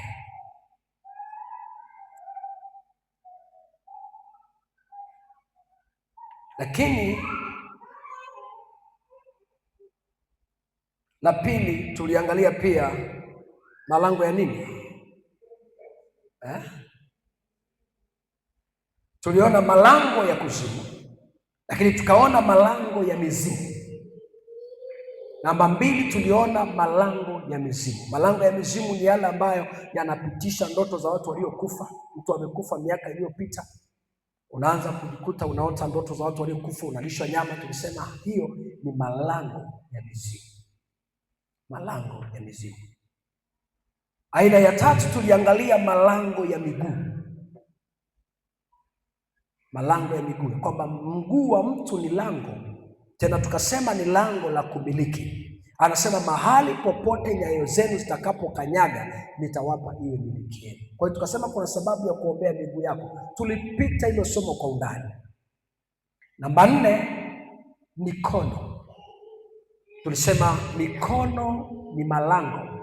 Lakini la pili tuliangalia pia malango ya nini? Tuliona malango ya kuzimu, lakini tukaona malango ya mizimu. Namba 2 tuliona malango ya mizimu. Malango ya mizimu ni yale ambayo yanapitisha ndoto za watu waliokufa. Mtu amekufa miaka iliyopita, unaanza kujikuta unaota ndoto za watu waliokufa, unalishwa nyama. Tulisema hiyo ni malango ya mizimu. Malango ya mizimu. Aina ya 3 tuliangalia malango ya miguu. Malango ya miguu, kwamba mguu wa mtu ni lango, tena tukasema ni lango la kumiliki. Anasema mahali popote nyayo zenu zitakapokanyaga nitawapa iwe miliki yenu. Kwa hiyo tukasema kuna sababu ya kuombea miguu yako. Tulipita hilo somo kwa undani. Namba 4, mikono. Tulisema mikono ni malango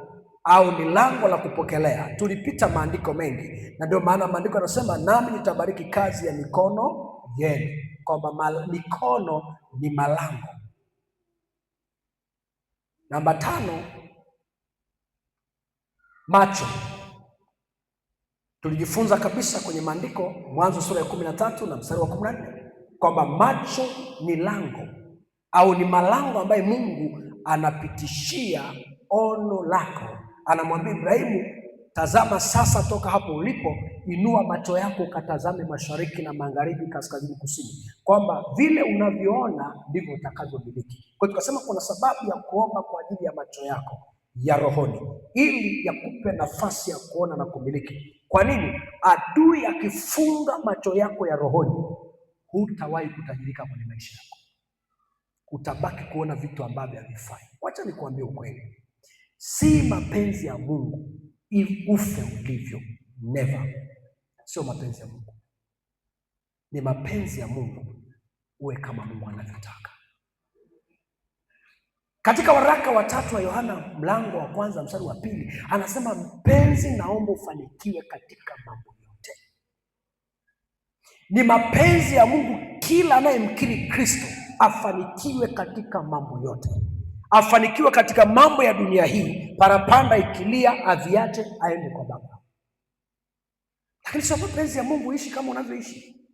au ni lango la kupokelea. Tulipita maandiko mengi, na ndio maana maandiko yanasema nami nitabariki kazi ya mikono yenu, kwamba mikono ni malango. Namba 5, macho. Tulijifunza kabisa kwenye maandiko, Mwanzo sura ya 13 na mstari wa 14, kwamba macho ni lango au ni malango ambaye Mungu anapitishia ono lako. Anamwambia Ibrahimu, tazama sasa toka hapo ulipo, inua macho yako ukatazame mashariki na magharibi, kaskazini, kusini, kwamba vile unavyoona ndivyo utakavyomiliki. Kwa hiyo tukasema kuna sababu ya kuomba kwa ajili ya macho yako ya rohoni, ili yakupe nafasi ya kuona na kumiliki. Kwa nini? Adui akifunga macho yako ya rohoni, hutawahi kutajirika kwenye maisha yako. Utabaki kuona vitu ambavyo havifai. Wacha nikuambie ukweli, si mapenzi ya Mungu ufe ulivyo. Never. Sio mapenzi ya Mungu. Ni mapenzi ya Mungu uwe kama Mungu anavyotaka. Katika waraka wa 3 wa Yohana mlango wa 1 mstari wa 2 anasema, mpenzi, naomba ufanikiwe katika mambo yote. Ni mapenzi ya Mungu kila anayemkiri Kristo afanikiwe katika mambo yote. Afanikiwe katika mambo ya dunia hii, parapanda ikilia aviache aende kwa Baba. Lakini sio mapenzi ya Mungu ishi kama unavyoishi.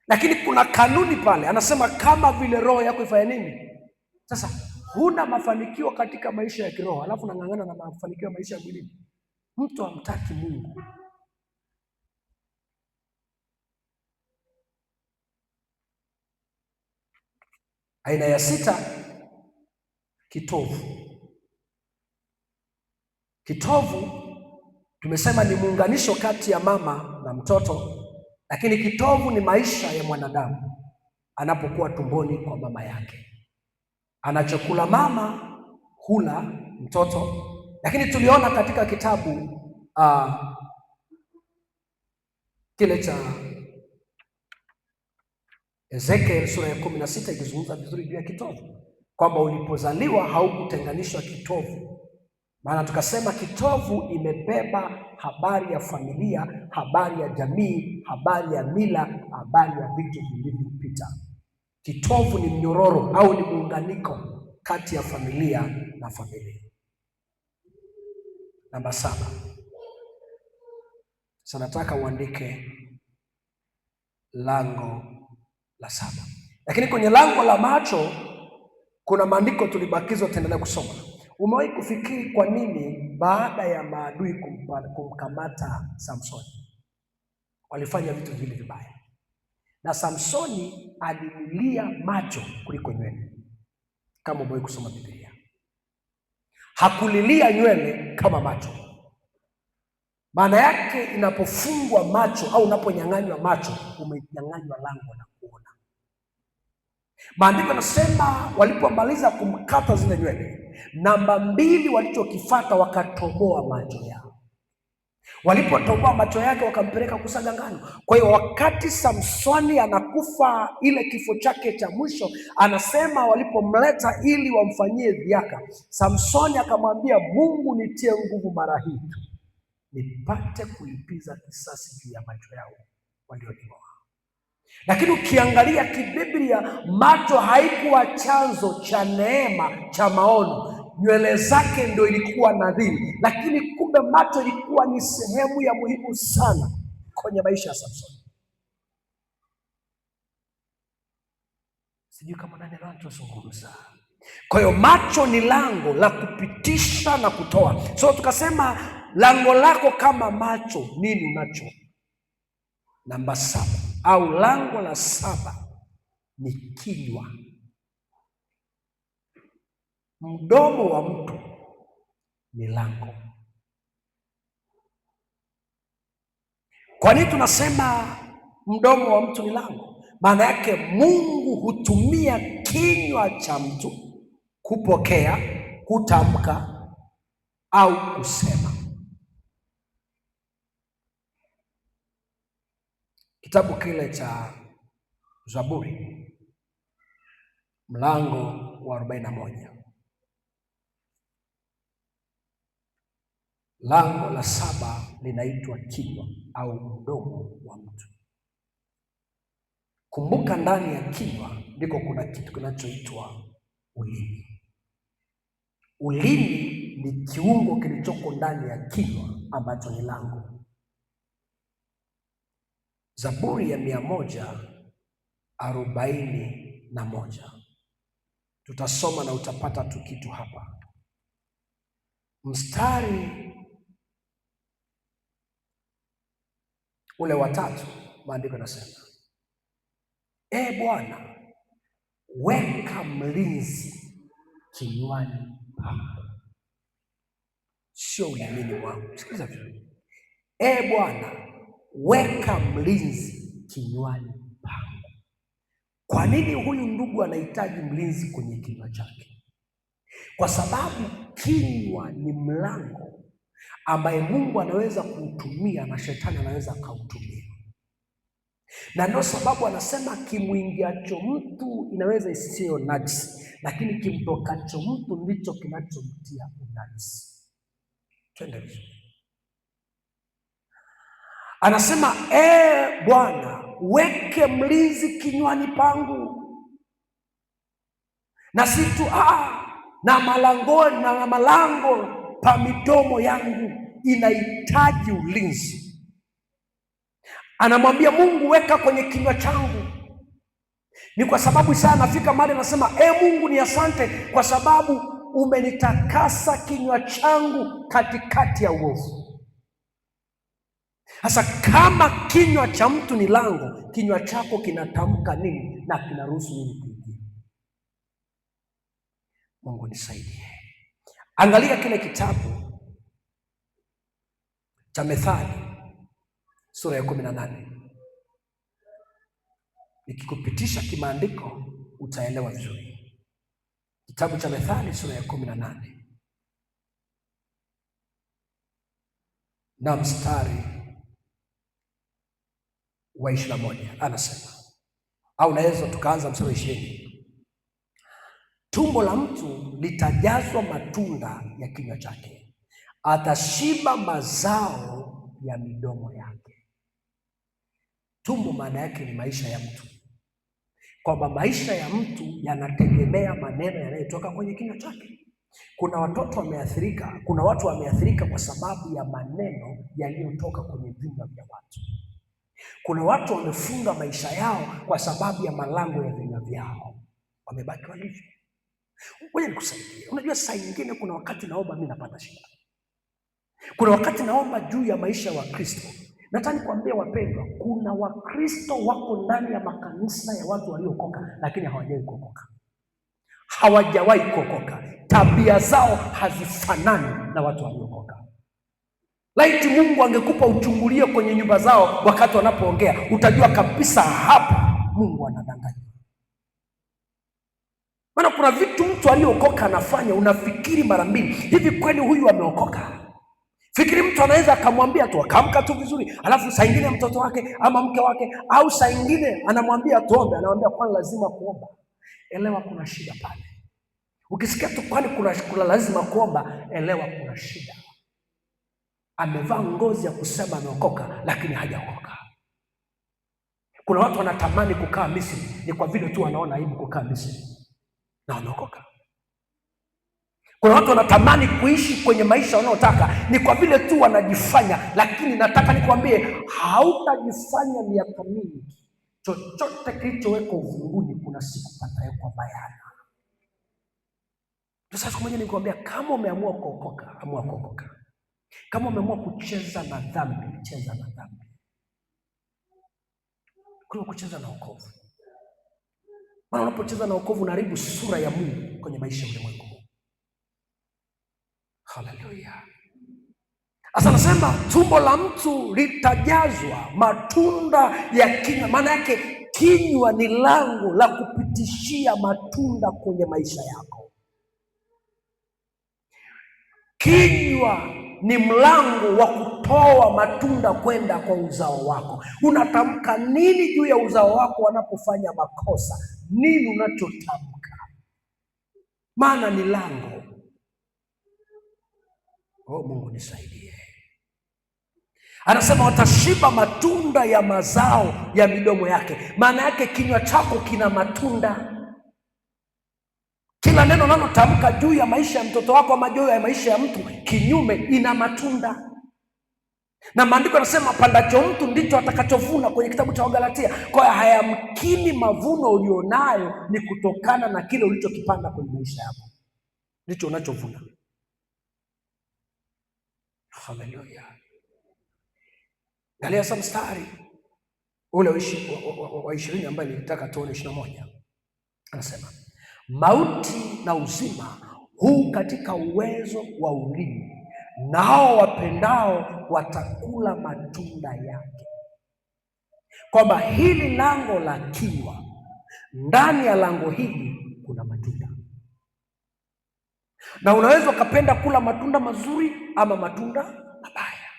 Lakini kuna kanuni pale, anasema kama vile roho yako ifanye nini? Sasa huna mafanikio katika maisha ya kiroho, alafu unang'ang'ana na mafanikio ya maisha ya mwili. Mtu hamtaki Mungu. Aina ya 6, kitovu. Kitovu tumesema ni muunganisho kati ya mama na mtoto, lakini kitovu ni maisha ya mwanadamu anapokuwa tumboni kwa mama yake. Anachokula mama hula mtoto, lakini tuliona katika kitabu kile cha Ezekiel sura ya 16 ikizungumza vizuri juu ya kitovu, kwamba ulipozaliwa haukutenganishwa kitovu. Maana tukasema kitovu imebeba habari ya familia, habari ya jamii, habari ya mila, habari ya vitu vilivyopita. Kitovu ni mnyororo au ni muunganiko kati ya familia na familia. Namba 7. Sasa nataka uandike lango la 7. Lakini kwenye lango la macho kuna maandiko tulibakizwa, tuendelea kusoma. Umewahi kufikiri kwa nini baada ya maadui kumkamata Samsoni walifanya vitu vile vibaya? Na Samsoni alilia macho kuliko nywele. Kama umewahi kusoma Biblia, hakulilia nywele kama macho. Maana yake inapofungwa macho au unaponyang'anywa macho, umenyang'anywa lango la kuona. Maandiko yanasema walipomaliza kumkata zile nywele, namba 2 walichokifuata wakatoboa macho yao. Walipotoboa macho yake wakampeleka kusaga ngano. Kwa hiyo wakati Samsoni anakufa, ile kifo chake cha mwisho, anasema walipomleta ili wamfanyie dhiaka, Samsoni akamwambia, Mungu nitie nguvu mara hii nipate kulipiza kisasi juu ya macho yao walioniua. Lakini ukiangalia kibiblia, macho haikuwa chanzo cha neema cha maono. Nywele zake ndio ilikuwa nadhiri, lakini kumbe macho ilikuwa ni sehemu ya muhimu sana kwenye maisha ya Samsoni. Sijui kama nani anachozungumza. Kwa hiyo macho ni lango la kupitisha na kutoa. So tukasema lango lako kama macho, nini unacho? Namba 7 au lango la 7 ni kinywa. Mdomo wa mtu ni lango. Kwa nini tunasema mdomo wa mtu ni lango? Maana yake Mungu hutumia kinywa cha mtu kupokea, kutamka au kusema. Kitabu kile cha Zaburi mlango wa 41, lango la 7 linaitwa kinywa au mdomo wa mtu. Kumbuka, ndani ya kinywa ndiko kuna kitu kinachoitwa ulimi. Ulimi ni kiungo kilichoko ndani ya kinywa ambacho ni lango. Zaburi ya 141 tutasoma na utapata tu kitu hapa. Mstari ule wa 3, maandiko yanasema, Bwana, weka mlinzi kinywani pangu, sio ulimini mwangu. Sikiliza vizuri. Bwana, weka mlinzi kinywani pangu. Kwa nini huyu ndugu anahitaji mlinzi kwenye kinywa chake? Kwa sababu kinywa ni mlango ambaye Mungu anaweza kuutumia na shetani anaweza akautumia. Na ndio sababu anasema kimwingiacho mtu inaweza isiyo najisi, lakini kimtokacho mtu ndicho kinachomtia unajisi. Twende vizuri. Anasema Bwana, weke mlinzi kinywani pangu, na si tu na malangoni, na malango pa midomo yangu inahitaji ulinzi. Anamwambia Mungu, weka kwenye kinywa changu. Ni kwa sababu sana nafika mahali anasema Mungu ni asante kwa sababu umenitakasa kinywa changu katikati ya uovu. Sasa kama kinywa cha mtu ni lango, kinywa chako kinatamka nini na kinaruhusu nini kuingia? Mungu nisaidie. Angalia kile kitabu cha Methali sura ya 18. Nikikupitisha kimaandiko utaelewa vizuri. Kitabu cha Methali sura ya 18 na mstari wa 21 anasema, au naweza tukaanza mstari wa 20. Tumbo la mtu litajazwa matunda ya kinywa chake, atashiba mazao ya midomo yake. Tumbo maana yake ni maisha ya mtu, kwamba maisha ya mtu yanategemea maneno yanayotoka kwenye kinywa chake. Kuna watoto wameathirika, kuna watu wameathirika kwa sababu ya maneno yaliyotoka kwenye vinywa vya watu. Kuna watu wamefunga maisha yao kwa sababu ya malango ya vinywa vyao, wamebaki walivyo. Ngoja nikusaidie. Unajua, saa nyingine kuna wakati naomba mimi napata shida. Kuna wakati naomba juu ya maisha ya Wakristo. Nataka nikwambie wapendwa, kuna Wakristo wako ndani ya makanisa ya watu waliokoka, lakini hawajawahi kuokoka. Hawajawahi kuokoka. Tabia zao hazifanani na watu waliokoka. Laiti Mungu angekupa uchungulie kwenye nyumba zao wakati wanapoongea, utajua kabisa hapa Mungu anadanganya. Maana kuna vitu mtu aliyokoka anafanya, unafikiri mara mbili, hivi kweli huyu ameokoka? Fikiri mtu anaweza akamwambia tu akaamka tu vizuri, alafu saa nyingine mtoto wake ama mke wake, au saa nyingine anamwambia tuombe, anamwambia kwani lazima kuomba? Elewa kuna shida pale. Ukisikia tu kwani kuna lazima kuomba, elewa kuna shida. Amevaa ngozi ya kusema ameokoka, lakini hajaokoka. Kuna watu wanatamani kukaa Misri, ni kwa vile tu wanaona aibu kukaa Misri na wameokoka. Kuna watu wanatamani kuishi kwenye maisha wanaotaka, ni kwa vile tu wanajifanya. Lakini nataka nikwambie, hautajifanya miaka mingi. Chochote kilichowekwa uvunguni kuna siku patawekwa bayana. Sasa siku moja nikwambia, kama umeamua kuokoka, amua kuokoka. Kama umeamua kucheza na dhambi, cheza na dhambi, kwa kucheza na wokovu. Maana unapocheza na wokovu unaharibu sura ya Mungu kwenye maisha ya ulimwengu. Haleluya. Asa nasema tumbo la mtu litajazwa matunda ya kinywa. Maana yake kinywa ni lango la kupitishia matunda kwenye maisha yako. Kinywa ni mlango wa kutoa matunda kwenda kwa uzao wako. Unatamka nini juu ya uzao wako wanapofanya makosa? Nini unachotamka? Maana ni lango. Oh, Mungu nisaidie. Anasema watashiba matunda ya mazao ya midomo yake. Maana yake kinywa chako kina matunda. Kila neno unalotamka juu ya maisha ya mtoto wako ama juu ya maisha ya mtu kinyume ina matunda. Na maandiko yanasema pandacho mtu ndicho atakachovuna, kwenye kitabu cha Wagalatia. Kwa hiyo hayamkini mavuno ulionayo ni kutokana na kile ulichokipanda kwenye maisha yako, ndicho unachovuna. Haleluya. Angalia sasa mstari ule wa 20 ambaye nilitaka tuone 21. Anasema mauti na uzima huu katika uwezo wa ulimi, nao wapendao watakula matunda yake. Kwamba hili lango la kinywa, ndani ya lango hili kuna matunda, na unaweza ukapenda kula matunda mazuri ama matunda mabaya.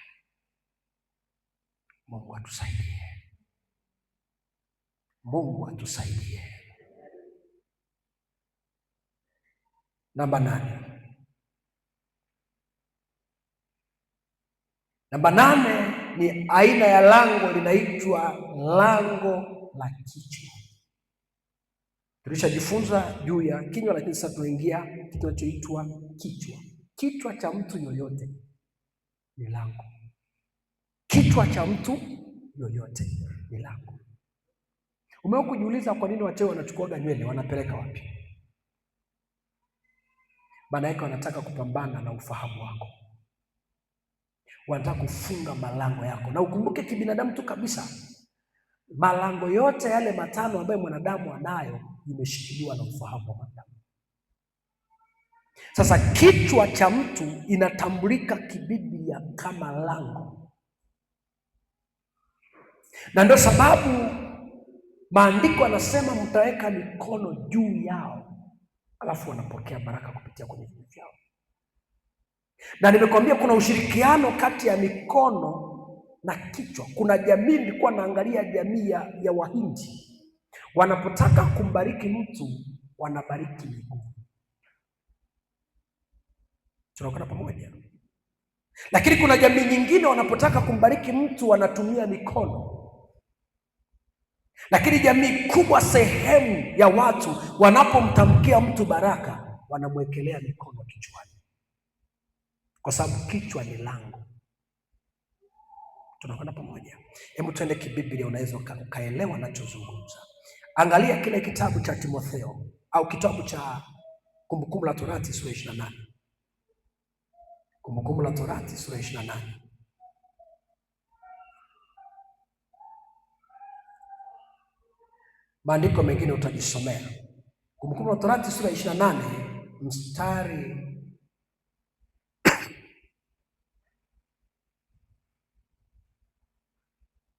Mungu atusaidie. Mungu atusaidie. Namba 8. Namba 8 ni aina ya lango linaitwa lango la kichwa. Tulishajifunza juu ya kinywa, lakini sasa tunaingia kitu kinachoitwa kichwa. Kichwa cha mtu yoyote ni lango. Kichwa cha mtu yoyote ni lango. Umewahi kujiuliza kwa nini wachawi wanachukua nywele wanapeleka wapi? Maana yake wanataka kupambana na ufahamu wako, wanataka kufunga malango yako. Na ukumbuke kibinadamu tu kabisa, malango yote yale 5 ambayo mwanadamu anayo imeshikiliwa na ufahamu wa mwanadamu. Sasa kichwa cha mtu inatambulika kibiblia kama lango, na ndio sababu maandiko yanasema mtaweka mikono juu yao, alafu wanapokea baraka kupitia kwenye vinywa vyao. Na nimekwambia kuna ushirikiano kati ya mikono na kichwa. Kuna jamii, nilikuwa naangalia jamii ya Wahindi, wanapotaka kumbariki mtu wanabariki miguu. Tunakwenda pamoja? Lakini kuna jamii nyingine wanapotaka kumbariki mtu wanatumia mikono. Lakini jamii kubwa, sehemu ya watu wanapomtamkia mtu baraka wanamwekelea mikono kichwani, kwa sababu kichwa ni lango. Tunakwenda pamoja? Hebu tuende kibiblia, unaweza ukaelewa nachozungumza. Angalia kile kitabu cha Timotheo au kitabu cha Kumbukumbu la Torati sura 28. Kumbukumbu la Torati sura 28. Maandiko mengine utajisomea. Kumbukumbu la Torati sura 28 mstari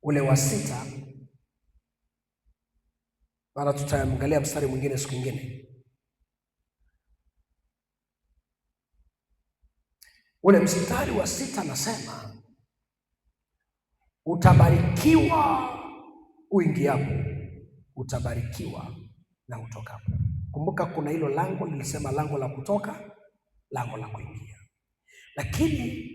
ule wa 6, maana tutaangalia mstari mwingine siku nyingine. Ule mstari wa 6 nasema, utabarikiwa uingiapo, utabarikiwa na utokapo. Kumbuka kuna hilo lango lilisema, lango la kutoka, lango la kuingia. Lakini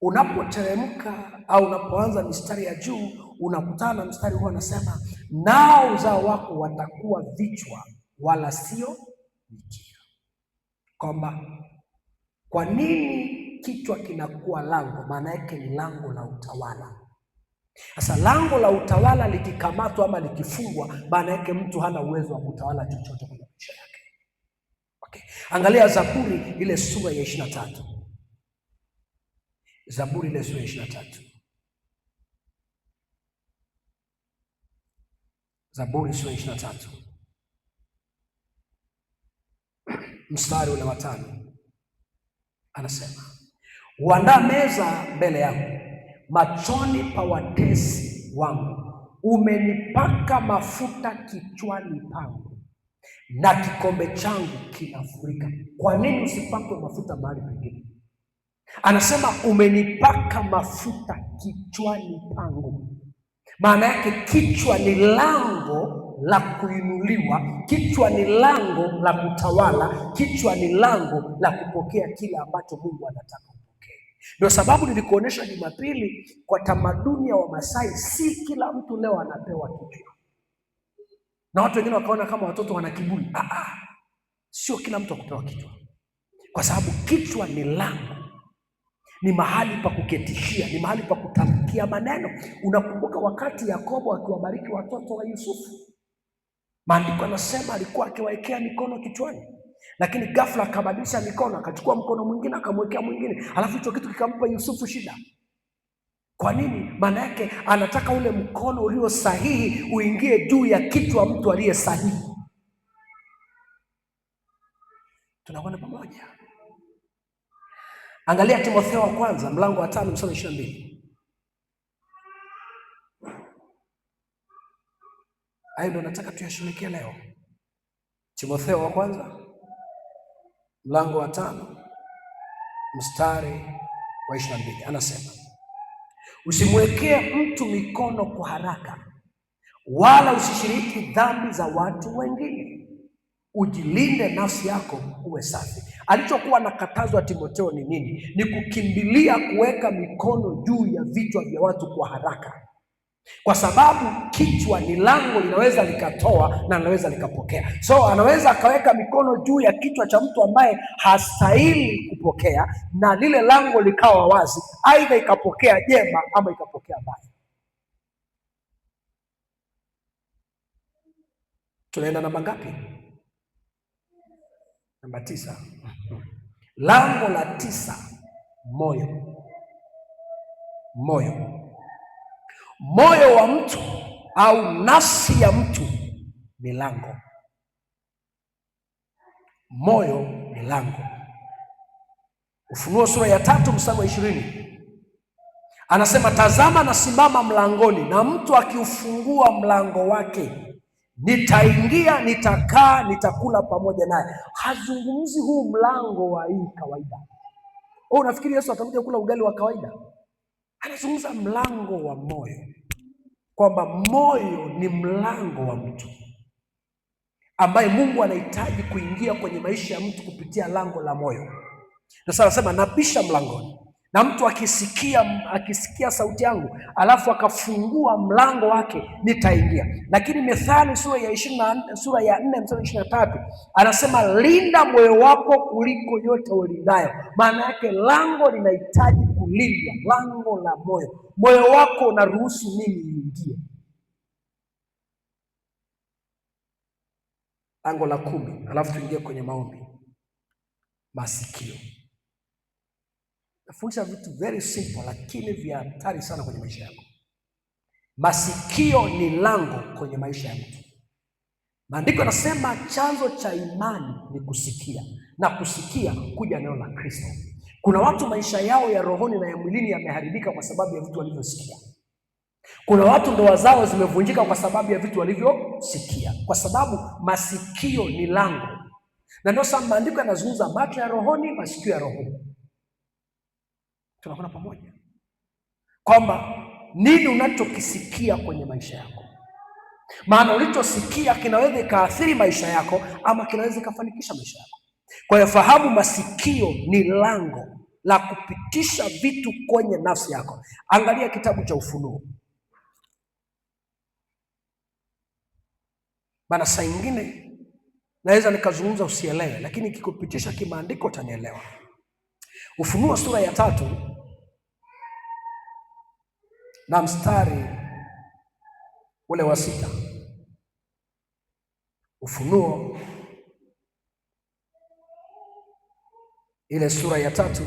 unapoteremka au unapoanza mistari ya juu, unakutana na mstari huo anasema, nao uzao wako watakuwa vichwa wala sio mikia. Kwamba kwa nini kichwa kinakuwa lango? Maana yake ni lango la utawala. Sasa lango la utawala likikamatwa ama likifungwa, maana yake mtu hana uwezo wa kutawala chochote kwenye maisha yake. Okay. Angalia Zaburi ile sura ya 23. Zaburi ile sura ya 23. Zaburi sura ya 23. Mstari ule wa 5. Anasema, uandaa meza mbele yangu machoni pa watesi wangu, umenipaka mafuta kichwani pangu, na kikombe changu kinafurika. Kwa nini usipakwe mafuta mahali pengine? Anasema umenipaka mafuta kichwani pangu. Maana yake kichwa ni lango la kuinuliwa, kichwa ni lango la kutawala, kichwa ni lango la kupokea kile ambacho Mungu anataka upokee. Ndio sababu nilikuonesha Jumapili, kwa tamaduni ya Wamasai si kila mtu leo anapewa kichwa, na watu wengine wakaona kama watoto wana kiburi. Sio kila mtu akupewa kichwa, kwa sababu kichwa ni lango, ni mahali pa kuketishia, ni mahali pa kutamkia maneno. Unakumbuka wakati Yakobo akiwabariki watoto wa Yusufu, maandiko anasema alikuwa akiwaekea mikono kichwani, lakini ghafla akabadilisha mikono, akachukua mkono mwingine akamwekea mwingine, alafu hicho kitu kikampa Yusufu shida. Kwa nini? Maana yake anataka ule mkono ulio sahihi uingie juu ya kichwa mtu aliye sahihi. Tunakwenda pamoja? Angalia Timotheo wa kwanza mlango wa 5 mstari 22. Hayo ndio nataka tuyashughulikie leo. Timotheo wa kwanza mlango wa 5 mstari wa 22 anasema, usimwekee mtu mikono kwa haraka, wala usishiriki dhambi za watu wengine, ujilinde nafsi yako uwe safi. Alichokuwa anakatazwa Timotheo ni nini? Ni kukimbilia kuweka mikono juu ya vichwa vya watu kwa haraka, kwa sababu kichwa ni lango, linaweza likatoa na linaweza likapokea. So anaweza akaweka mikono juu ya kichwa cha mtu ambaye hastahili kupokea, na lile lango likawa wazi, aidha ikapokea jema ama ikapokea baya. Tunaenda namba ngapi? Namba 9. Lango la 9, moyo. Moyo wa mtu au nafsi ya mtu ni lango. Moyo ni lango. Ufunuo sura ya 3 mstari wa 20 anasema, tazama nasimama mlangoni, na mtu akiufungua mlango wake, nitaingia, nitakaa, nitakula pamoja naye. Hazungumzi huu mlango wa hii kawaida. Unafikiri Yesu atakuja kula ugali wa kawaida? Anazungumza mlango wa moyo, kwamba moyo ni mlango wa mtu ambaye Mungu anahitaji kuingia kwenye maisha ya mtu kupitia lango la moyo. Sasa anasema nabisha mlangoni, na mtu akisikia sauti yangu alafu akafungua mlango wake nitaingia. Lakini Methali sura ya 4 mstari 23 anasema linda moyo wako kuliko yote ulindayo. Maana yake lango linahitaji kulindwa, lango la moyo. Moyo wako unaruhusu nini niingie? Lango la 10, alafu tuingie kwenye maombi. Masikio. Nafundisha vitu very simple lakini vya hatari sana kwenye maisha yako. Masikio ni lango kwenye maisha ya mtu. Maandiko yanasema chanzo cha imani ni kusikia, na kusikia kuja neno la Kristo. Kuna watu maisha yao ya rohoni na ya mwilini yameharibika kwa sababu ya vitu walivyosikia. Kuna watu ndoa zao zimevunjika kwa sababu ya vitu walivyosikia, kwa sababu masikio ni lango. Na ndio sababu maandiko yanazungumza macho ya rohoni, masikio ya rohoni. Tunakwenda pamoja kwamba nini unachokisikia kwenye maisha yako, maana ulichosikia kinaweza ikaathiri maisha yako ama kinaweza ikafanikisha maisha yako. Kwa hiyo fahamu, masikio ni lango la kupitisha vitu kwenye nafsi yako. Angalia kitabu cha Ufunuo. Maana saa nyingine naweza nikazungumza usielewe, lakini kikupitisha kimaandiko utanielewa. Ufunuo sura ya 3 na mstari ule wa 6. Ufunuo ile sura ya 3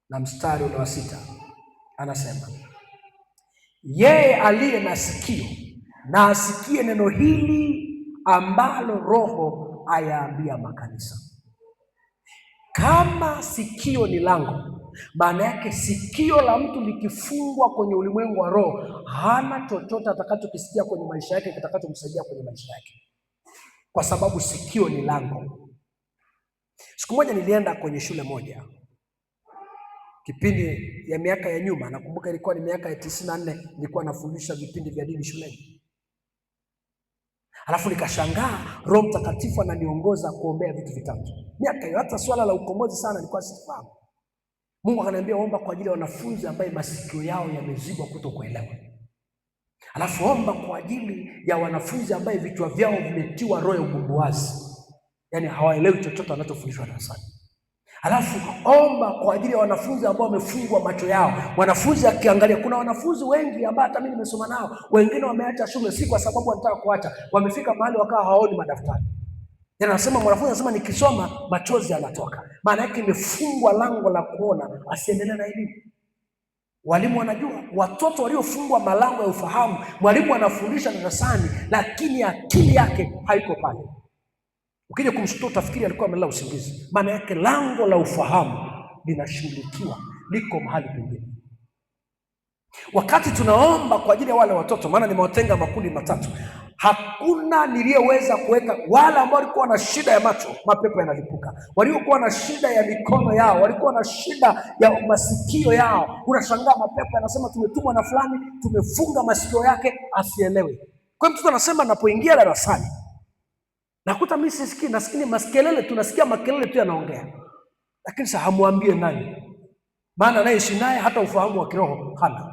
na mstari ule wa 6 anasema, yeye aliye na sikio na asikie neno hili ambalo Roho ayaambia makanisa. Kama sikio ni lango, maana yake sikio la mtu likifungwa kwenye ulimwengu wa roho, hana chochote atakachokisikia kwenye maisha yake kitakachomsaidia kwenye maisha yake, kwa sababu sikio ni lango. Siku moja nilienda kwenye shule moja, kipindi ya miaka ya nyuma, nakumbuka ilikuwa ni miaka ya 94, nilikuwa nafundisha vipindi vya dini shuleni. Alafu nikashangaa Roho Mtakatifu ananiongoza kuombea vitu vitatu. Miaka hiyo hata swala la ukombozi sana nilikuwa sifahamu. Mungu akaniambia omba kwa ajili ya wanafunzi ambaye masikio yao yamezibwa kutokuelewa. Alafu omba kwa ajili ya wanafunzi ambaye vichwa vyao vimetiwa roho ya ubumbuazi, yaani hawaelewi chochote wanachofundishwa darasani. Alafu omba kwa ajili ya wanafunzi ambao wamefungwa macho yao. Wanafunzi akiangalia, kuna wanafunzi wengi ambao hata mimi nimesoma nao, wengine wameacha shule si kwa sababu wanataka kuacha, wamefika mahali wakawa hawaoni madaftari. Anasema mwanafunzi anasema nikisoma machozi yanatoka. Maana yake imefungwa lango la kuona, asiendelee na elimu. Walimu wanajua, watoto waliofungwa malango ya ufahamu, mwalimu anafundisha darasani lakini akili yake haiko pale. Ukija kumshtua utafikiri alikuwa amelala usingizi. Maana yake lango la ufahamu linashughulikiwa, liko mahali pengine. Wakati tunaomba kwa ajili ya wale watoto, maana nimewatenga makundi matatu, hakuna niliyeweza kuweka wale ambao walikuwa na shida ya macho, mapepo yanalipuka. Waliokuwa na shida ya mikono yao, walikuwa na shida ya masikio yao, unashangaa mapepo yanasema tumetumwa na fulani, tumefunga masikio yake asielewe. Kwa hiyo mtoto anasema napoingia darasani nakuta mimi sisikii, nasikia makelele, tunasikia makelele tu yanaongea, lakini sasa hamwambie nani, maana anayeishi naye hata ufahamu wa kiroho hana.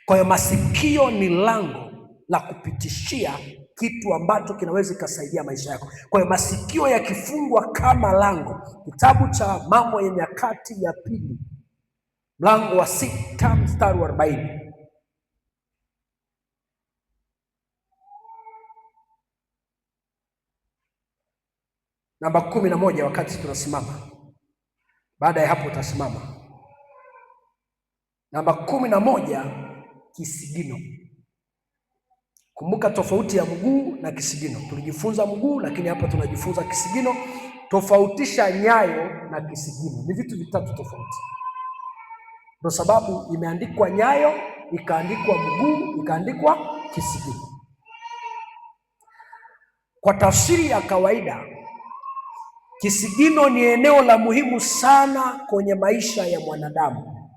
Kwa hiyo masikio ni lango la kupitishia kitu ambacho kinaweza kusaidia maisha yako. Kwa hiyo masikio yakifungwa kama lango, kitabu cha Mambo ya Nyakati ya Pili mlango wa 6 mstari wa 40. Namba 11 wakati tunasimama. Baada ya hapo utasimama. Namba 11, kisigino. Kumbuka tofauti ya mguu na kisigino. Tulijifunza mguu, lakini hapa tunajifunza kisigino. Tofautisha nyayo na kisigino, ni vitu vitatu tofauti. Ndio sababu imeandikwa nyayo, ikaandikwa mguu, ikaandikwa kisigino. Kwa tafsiri ya kawaida, kisigino ni eneo la muhimu sana kwenye maisha ya mwanadamu.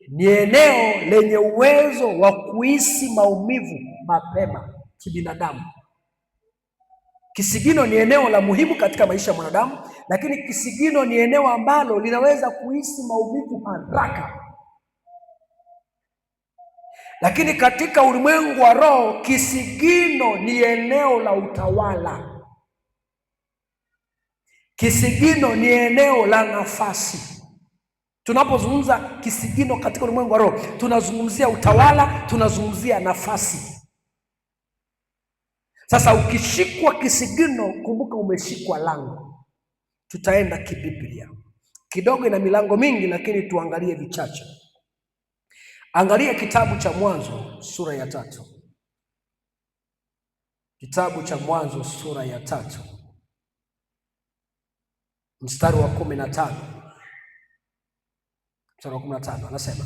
ni eneo lenye uwezo wa kuhisi maumivu mapema kibinadamu. Kisigino ni eneo la muhimu katika maisha ya mwanadamu, lakini kisigino ni eneo ambalo linaweza kuhisi maumivu haraka. Lakini katika ulimwengu wa roho, kisigino ni eneo la utawala. Kisigino ni eneo la nafasi. Tunapozungumza kisigino katika ulimwengu wa roho, tunazungumzia utawala, tunazungumzia nafasi. Sasa ukishikwa kisigino, kumbuka umeshikwa lango. Tutaenda kibiblia kidogo, ina milango mingi, lakini tuangalie vichache. Angalia kitabu cha Mwanzo sura ya 3. Kitabu cha Mwanzo sura ya 3 mstari wa 15. Mstari wa 15 anasema,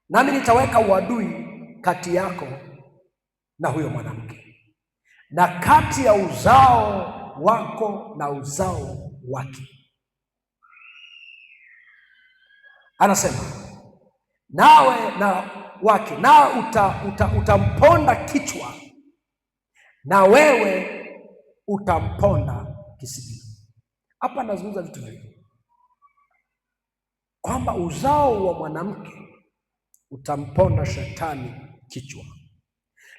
nami nitaweka uadui kati yako na huyo mwanamke, na kati ya uzao wako na uzao wake. Anasema nawe na wake, nawe utamponda kichwa, na wewe utamponda kisigino. Hapa nazungumza vitu viwili, kwamba uzao wa mwanamke utamponda shetani kichwa,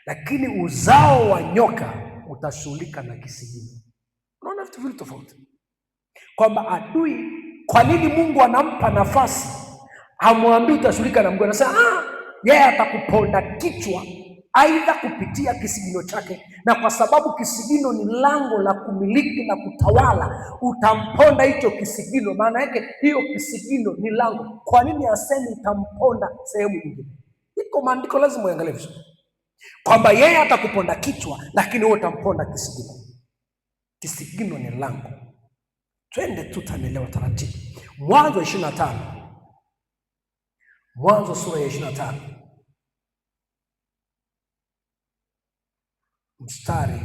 lakini uzao wa nyoka utashughulika na kisigino. Unaona vitu viwili tofauti, kwamba adui, kwa nini Mungu anampa nafasi? Hamwambii utashughulika na mguu, anasema yeye atakuponda kichwa aidha kupitia kisigino chake, na kwa sababu kisigino ni lango la kumiliki na kutawala, utamponda hicho kisigino. Maana yake hiyo kisigino ni lango. Kwa nini asemi utamponda sehemu nyingine? Iko maandiko, lazima uangalie vizuri, kwamba yeye atakuponda kichwa, lakini wewe utamponda kisigino. Kisigino ni lango. Twende tutanielewa taratibu. Mwanzo 25, Mwanzo sura ya 25 mstari,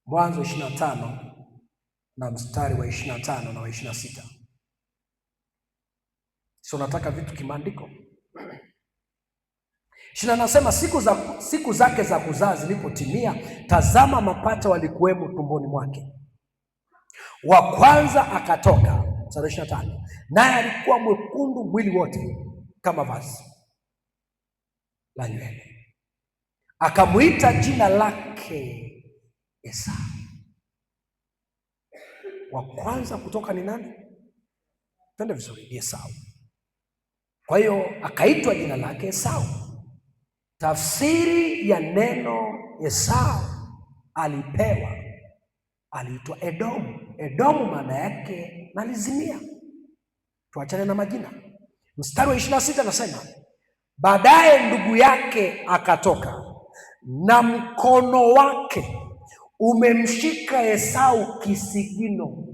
Mwanzo 25 na mstari wa 25 na wa 26. Sio nataka vitu kimaandiko. Shina nasema siku zake za kuzaa zilipotimia, tazama mapacha walikuwemo tumboni mwake. Wa kwanza akatoka, mstari 25, naye alikuwa mwekundu mwili wote kama vazi la nywele. Akamuita jina lake Esau. Wa kwanza kutoka ni nani? Twende vizuri, ni Esau. Kwa hiyo akaitwa jina lake Esau. Tafsiri ya neno Esau alipewa, aliitwa Edomu. Edomu maana yake nalizimia. Tuachane na majina. Mstari wa 26 anasema, baadaye ndugu yake akatoka na mkono wake umemshika Esau kisigino.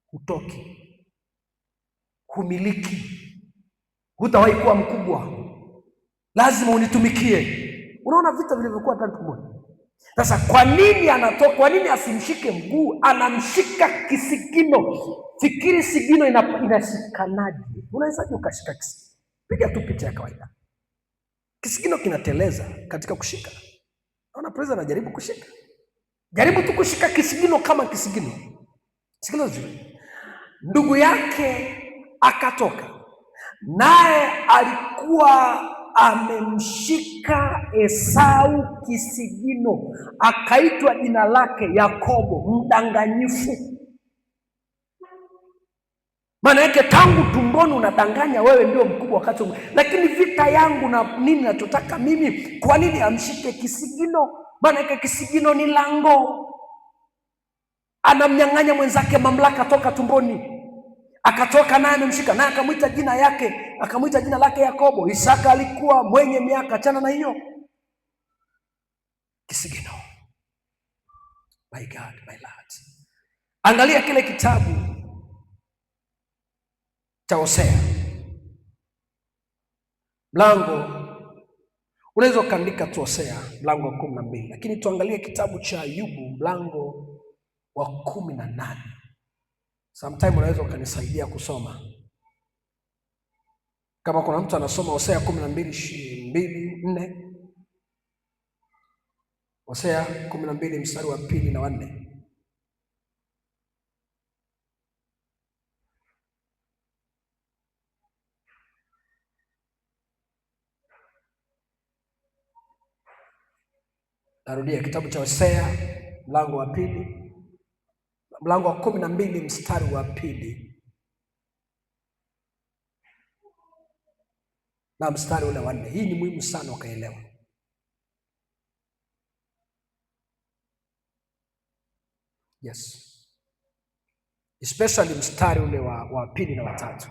Hutoki, humiliki, hutawahi kuwa mkubwa, lazima unitumikie. Unaona vita vilivyokuwa ndani tumboni. Sasa kwa nini anatoka? Kwa nini asimshike mguu? Anamshika kisigino. Fikiri sigino inashikanaje? Unawezaje ukashika kisigino? Piga tu picha ya kawaida. Kisigino kinateleza katika kushika. Naona preza anajaribu kushika. Jaribu tu kushika kisigino kama kisigino. Sikiliza vizuri. Ndugu yake akatoka, naye alikuwa amemshika Esau kisigino, akaitwa jina lake Yakobo, mdanganyifu. Maana yake tangu tumboni unadanganya wewe ndio mkubwa wakati, lakini vita yangu na nini nachotaka mimi. Kwa nini amshike kisigino? Maana yake kisigino ni lango. Anamnyang'anya mwenzake mamlaka toka tumboni. Akatoka naye amemshika, naye akamwita jina yake, akamwita jina lake Yakobo. Isaka alikuwa mwenye miaka, achana na hiyo kisigino. My God, my Lord. Angalia kile kitabu cha Hosea, mlango, unaweza ukaandika tu Hosea mlango wa 12, lakini tuangalie kitabu cha Ayubu mlango wa 18. Sometime unaweza ukanisaidia kusoma. Kama kuna mtu anasoma Hosea 12:2-4. Hosea 12 mstari wa 2 na 4. Narudia, kitabu cha Hosea mlango wa 12 mstari wa 2 na mstari ule wa 4. Hii ni muhimu sana ukaelewa. Yes. Especially mstari ule wa 2 na wa 3.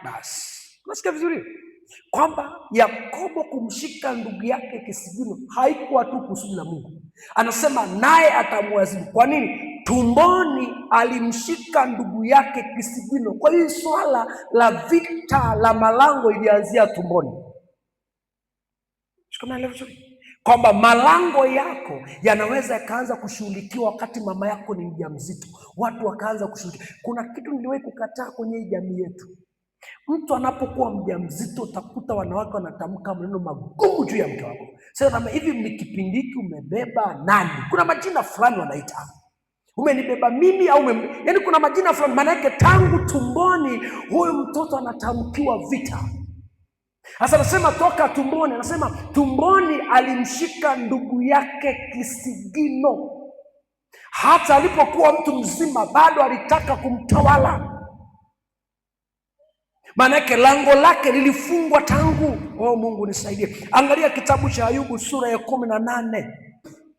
Basi unasikia vizuri kwamba Yakobo kumshika ndugu yake kisigino haikuwa tu kusudi la Mungu. Anasema naye atamwadhibu. Kwa nini? Tumboni alimshika ndugu yake kisigino. Kwa hiyo swala la vita la malango ilianzia tumboni. Shikamana vizuri kwamba malango yako yanaweza yakaanza kushughulikiwa wakati mama yako ni mjamzito. Watu wakaanza kushughulikia. Kuna kitu niliwahi kukataa kwenye hii jamii yetu. Mtu anapokuwa mjamzito utakuta wanawake wanatamka maneno magumu juu ya mke wako. Sasa hivi mkipindi hiki umebeba nani? Kuna majina fulani wanaita. Umenibeba mimi au yaani kuna majina fulani, maana yake tangu tumboni huyu mtoto anatamkiwa vita. Sasa anasema toka tumboni, anasema tumboni alimshika ndugu yake kisigino. Hata alipokuwa mtu mzima bado alitaka kumtawala. Maana yake lango lake lilifungwa tangu. Oh, Mungu nisaidie. Angalia kitabu cha Ayubu sura ya 18.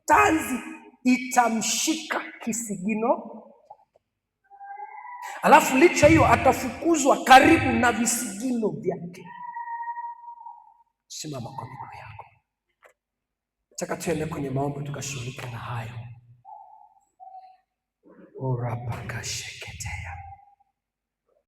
Tanzi itamshika kisigino. Alafu licha hiyo atafukuzwa karibu na visigino vyake. Simama kwa miguu yako. Nataka tuende kwenye maombi tukashughulika na hayo. Orapakasheketea.